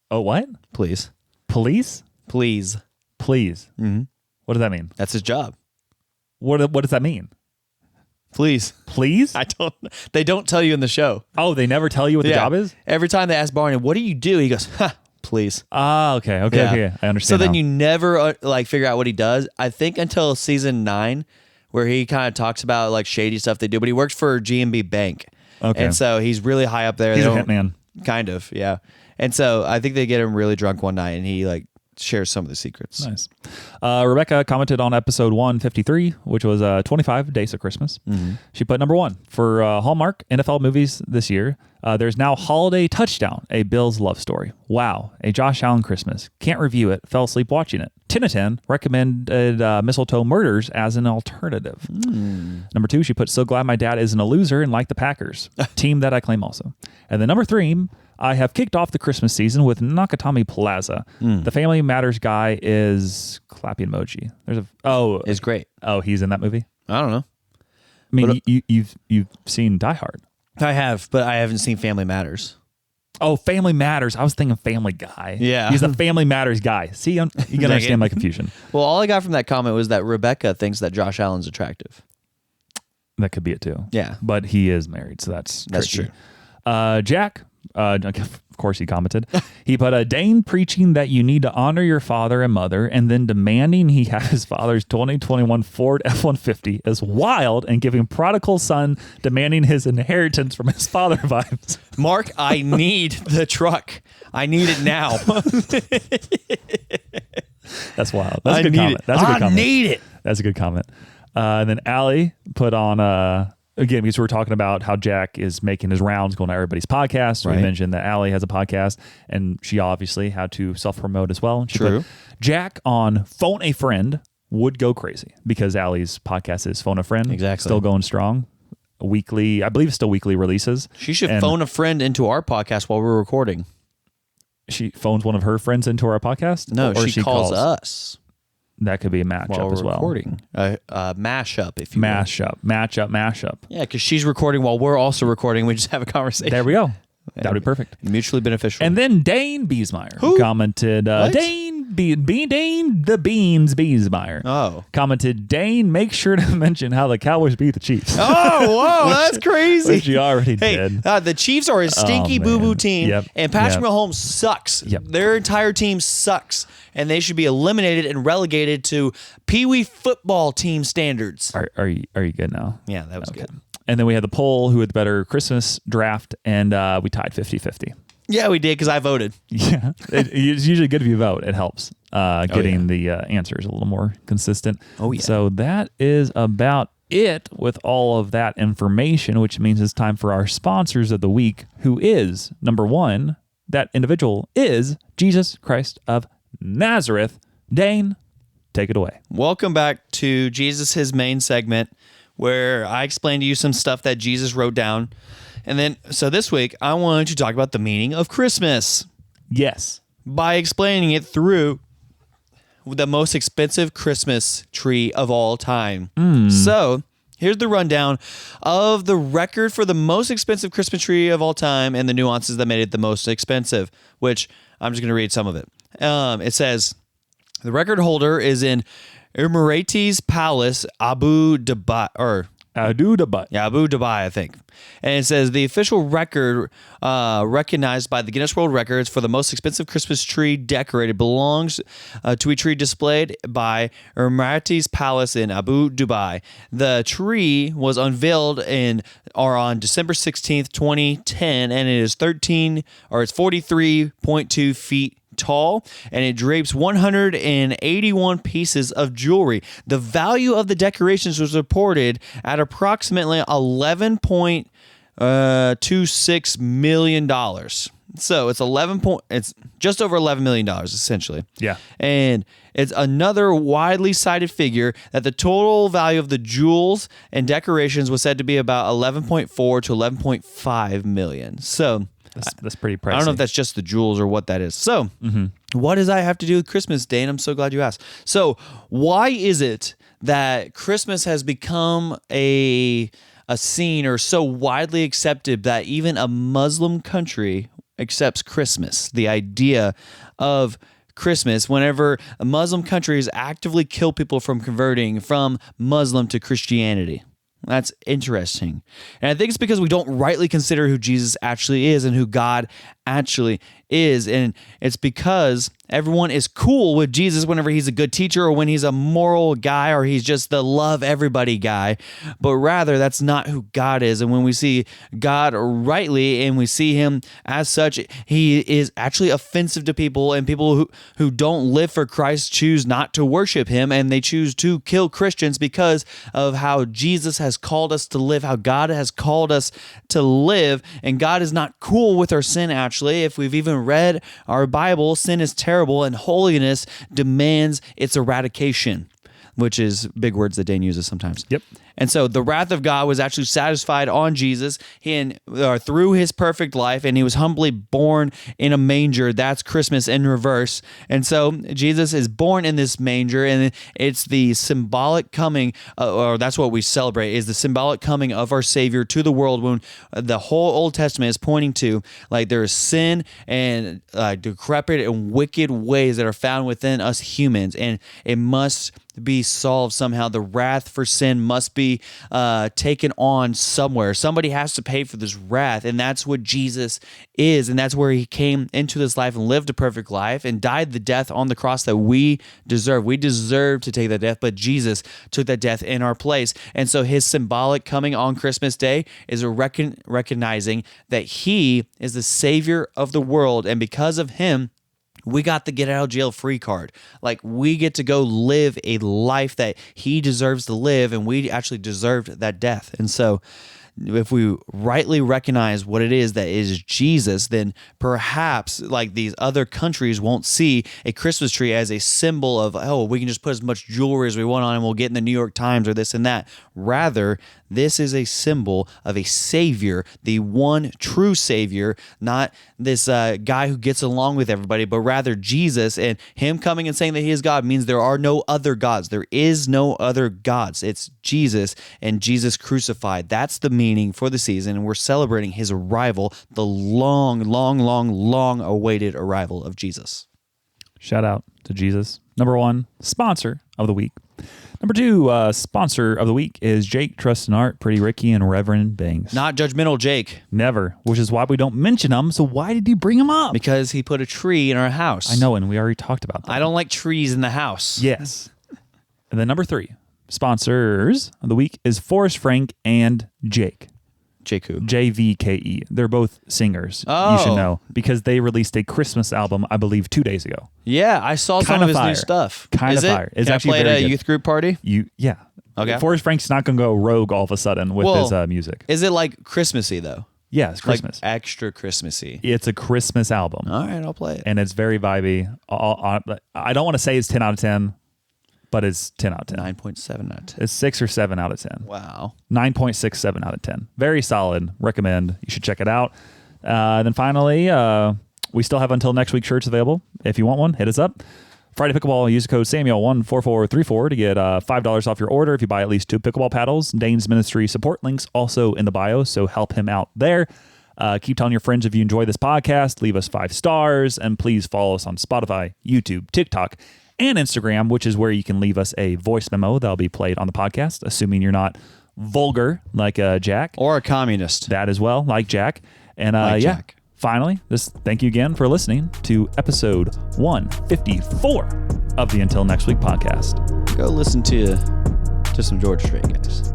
Oh, what? Please. Police? Please. Mm-hmm. What does that mean? That's his job. What does that mean? Please. Please? They don't tell you in the show. Oh, they never tell you what the job is? Every time they ask Barney, what do you do? He goes, please. Ah, okay. I understand. So then now. you never figure out what he does. I think until season 9, where he kind of talks about like shady stuff they do. But he works for GMB Bank, and so he's really high up there. He's a hitman, kind of, yeah. And so I think they get him really drunk one night, and he like shares some of the secrets. Nice. Rebecca commented on episode 153, which was 25 Days of Christmas. Mm-hmm. She put number 1 for Hallmark NFL movies this year. There's now Holiday Touchdown, a Bills love story. Wow, a Josh Allen Christmas. Can't review it. Fell asleep watching it. 10 of 10 recommended Mistletoe Murders as an alternative. Number 2, she put So Glad My Dad Isn't a Loser and Like the Packers. Team that I claim also. And then number 3, I have kicked off the Christmas season with Nakatomi Plaza. The Family Matters guy is clapping emoji. It's great. Oh, he's in that movie? I don't know. I mean, you've seen Die Hard. I have, but I haven't seen Family Matters. Oh, Family Matters. I was thinking Family Guy. Yeah. He's the Family Matters guy. See, you can understand my confusion. Well, all I got from that comment was that Rebecca thinks that Josh Allen's attractive. That could be it too. Yeah. But he is married, so that's true. Jack, of course he commented. He put Dane preaching that you need to honor your father and mother and then demanding he have his father's 2021 Ford F-150 is wild, and giving prodigal son demanding his inheritance from his father vibes. Mark, I need the truck. I need it now. That's wild. That's a good comment. I need it. That's a good comment. And then Allie put on... Again, because we're talking about how Jack is making his rounds, going to everybody's podcast. Right. We mentioned that Allie has a podcast, and she obviously had to self-promote as well. She True. put, Jack on Phone a Friend would go crazy, because Allie's podcast is Phone a Friend. Exactly. Still going strong. Weekly, I believe it's still weekly releases. She should phone a friend into our podcast while we're recording. She phones one of her friends into our podcast? No, or she calls us. That could be a matchup as well. Recording. Mashup, if you Matchup. Yeah, because she's recording while we're also recording. We just have a conversation. There we go. That would be perfect. Mutually beneficial. And then Dane Biesmeyer commented, Dane Dane the Beans Beesmeyer commented, Dane, make sure to mention how the Cowboys beat the Chiefs. Oh, whoa, that's crazy. Which you already did. The Chiefs are a stinky boo-boo team, and Patrick Mahomes sucks. Their entire team sucks, and they should be eliminated and relegated to Pee Wee football team standards. Are you good now? Yeah, that was good. And then we had the poll, who had the better Christmas draft, and we tied 50-50. Yeah, we did because I voted. Yeah, it's usually good if you vote. It helps getting the answers a little more consistent. Oh, yeah. So that is about it with all of that information, which means it's time for our sponsors of the week, who is, number one, that individual is Jesus Christ of Nazareth. Dane, take it away. Welcome back to Jesus, his main segment, where I explain to you some stuff that Jesus wrote down. And then, so this week, I wanted to talk about the meaning of Christmas. Yes. By explaining it through the most expensive Christmas tree of all time. So, here's the rundown of the record for the most expensive Christmas tree of all time and the nuances that made it the most expensive, which I'm just going to read some of it. It says, the record holder is in Emirates Palace, Abu Dhabi, I think. And it says the official record recognized by the Guinness World Records for the most expensive Christmas tree decorated belongs to a tree displayed by Emirates Palace in Abu Dhabi. The tree was unveiled on December 16th, 2010, and it is 43.2 feet tall, and it drapes 181 pieces of jewelry. The value of the decorations was reported at approximately $11.26 million. So it's just over $11 million essentially. Yeah. And it's another widely cited figure that the total value of the jewels and decorations was said to be about 11.4 to 11.5 million. So that's pretty pricey. I don't know if that's just the jewels or what that is. So, what does that have to do with Christmas, Dane? I'm so glad you asked. So, why is it that Christmas has become a scene or so widely accepted that even a Muslim country accepts Christmas? The idea of Christmas, whenever a Muslim countries actively kill people from converting from Muslim to Christianity. That's interesting. And I think it's because we don't rightly consider who Jesus actually is and who God actually is. And it's because everyone is cool with Jesus whenever he's a good teacher or when he's a moral guy or he's just the love everybody guy. But rather, that's not who God is. And when we see God rightly and we see him as such, he is actually offensive to people, and people who don't live for Christ choose not to worship him, and they choose to kill Christians because of how Jesus has called us to live, how God has called us to live. And God is not cool with our sin, actually. If we've even read our Bible, sin is terrible and holiness demands its eradication, which is big words that Dane uses sometimes. Yep. And so the wrath of God was actually satisfied on Jesus through his perfect life, and he was humbly born in a manger. That's Christmas in reverse. And so Jesus is born in this manger, and it's the symbolic coming, or that's what we celebrate, is the symbolic coming of our Savior to the world, when the whole Old Testament is pointing to, like, there is sin and decrepit and wicked ways that are found within us humans, and it must be solved somehow. The wrath for sin must be taken on somewhere. Somebody has to pay for this wrath, and that's what Jesus is, and that's where he came into this life and lived a perfect life and died the death on the cross that we deserve. We deserve to take that death, but Jesus took that death in our place. And so his symbolic coming on Christmas Day is a recognizing that he is the Savior of the world, and because of him, we got the get out of jail free card. Like, we get to go live a life that he deserves to live, and we actually deserved that death. And so if we rightly recognize what it is that is Jesus, then perhaps, like, these other countries won't see a Christmas tree as a symbol of, oh, we can just put as much jewelry as we want on and we'll get in the New York Times or this and that. Rather, this is a symbol of a Savior, the one true Savior, not this guy who gets along with everybody, but rather Jesus. And him coming and saying that he is God means there are no other gods. There is no other gods. It's Jesus and Jesus crucified. That's the meaning for the season, and we're celebrating his arrival, the long awaited arrival of Jesus. Shout out to Jesus. Number 1, sponsor of the week. Number 2, sponsor of the week is Jake, Trust and Art, Pretty Ricky, and Reverend Banks. Not judgmental Jake. Never, which is why we don't mention him. So why did you bring him up? Because he put a tree in our house. I know, and we already talked about that. I don't like trees in the house. Yes. And then number 3, sponsors of the week is Forrest Frank and Jake. Jake who? JVKE. They're both singers. Oh. You should know because they released a Christmas album, I believe, 2 days ago. Yeah, I saw some of his new stuff. Kind of fire. It's actually played at a youth group party. Yeah. Okay. Forrest Frank's not going to go rogue all of a sudden with his music. Is it like Christmassy though? Yeah, it's Christmas. Like extra Christmassy. It's a Christmas album. All right, I'll play it. And it's very vibey. I don't want to say it's 10 out of 10. But it's 10 out of 10. 9.7 out of 10. It's 6 or 7 out of 10. Wow. 9.67 out of 10. Very solid. Recommend. You should check it out. Then finally, we still have until next week shirts available. If you want one, hit us up. Friday Pickleball, use the code Samuel14434 to get $5 off your order if you buy at least 2 pickleball paddles. Dane's ministry support links also in the bio, so help him out there. Keep telling your friends if you enjoy this podcast. Leave us 5 stars, and please follow us on Spotify, YouTube, TikTok, and Instagram, which is where you can leave us a voice memo that'll be played on the podcast, assuming you're not vulgar like Jack. Or a communist. That as well, like Jack. And Jack. Finally, just thank you again for listening to episode 154 of the Until Next Week podcast. Go listen to some George Strait, guys.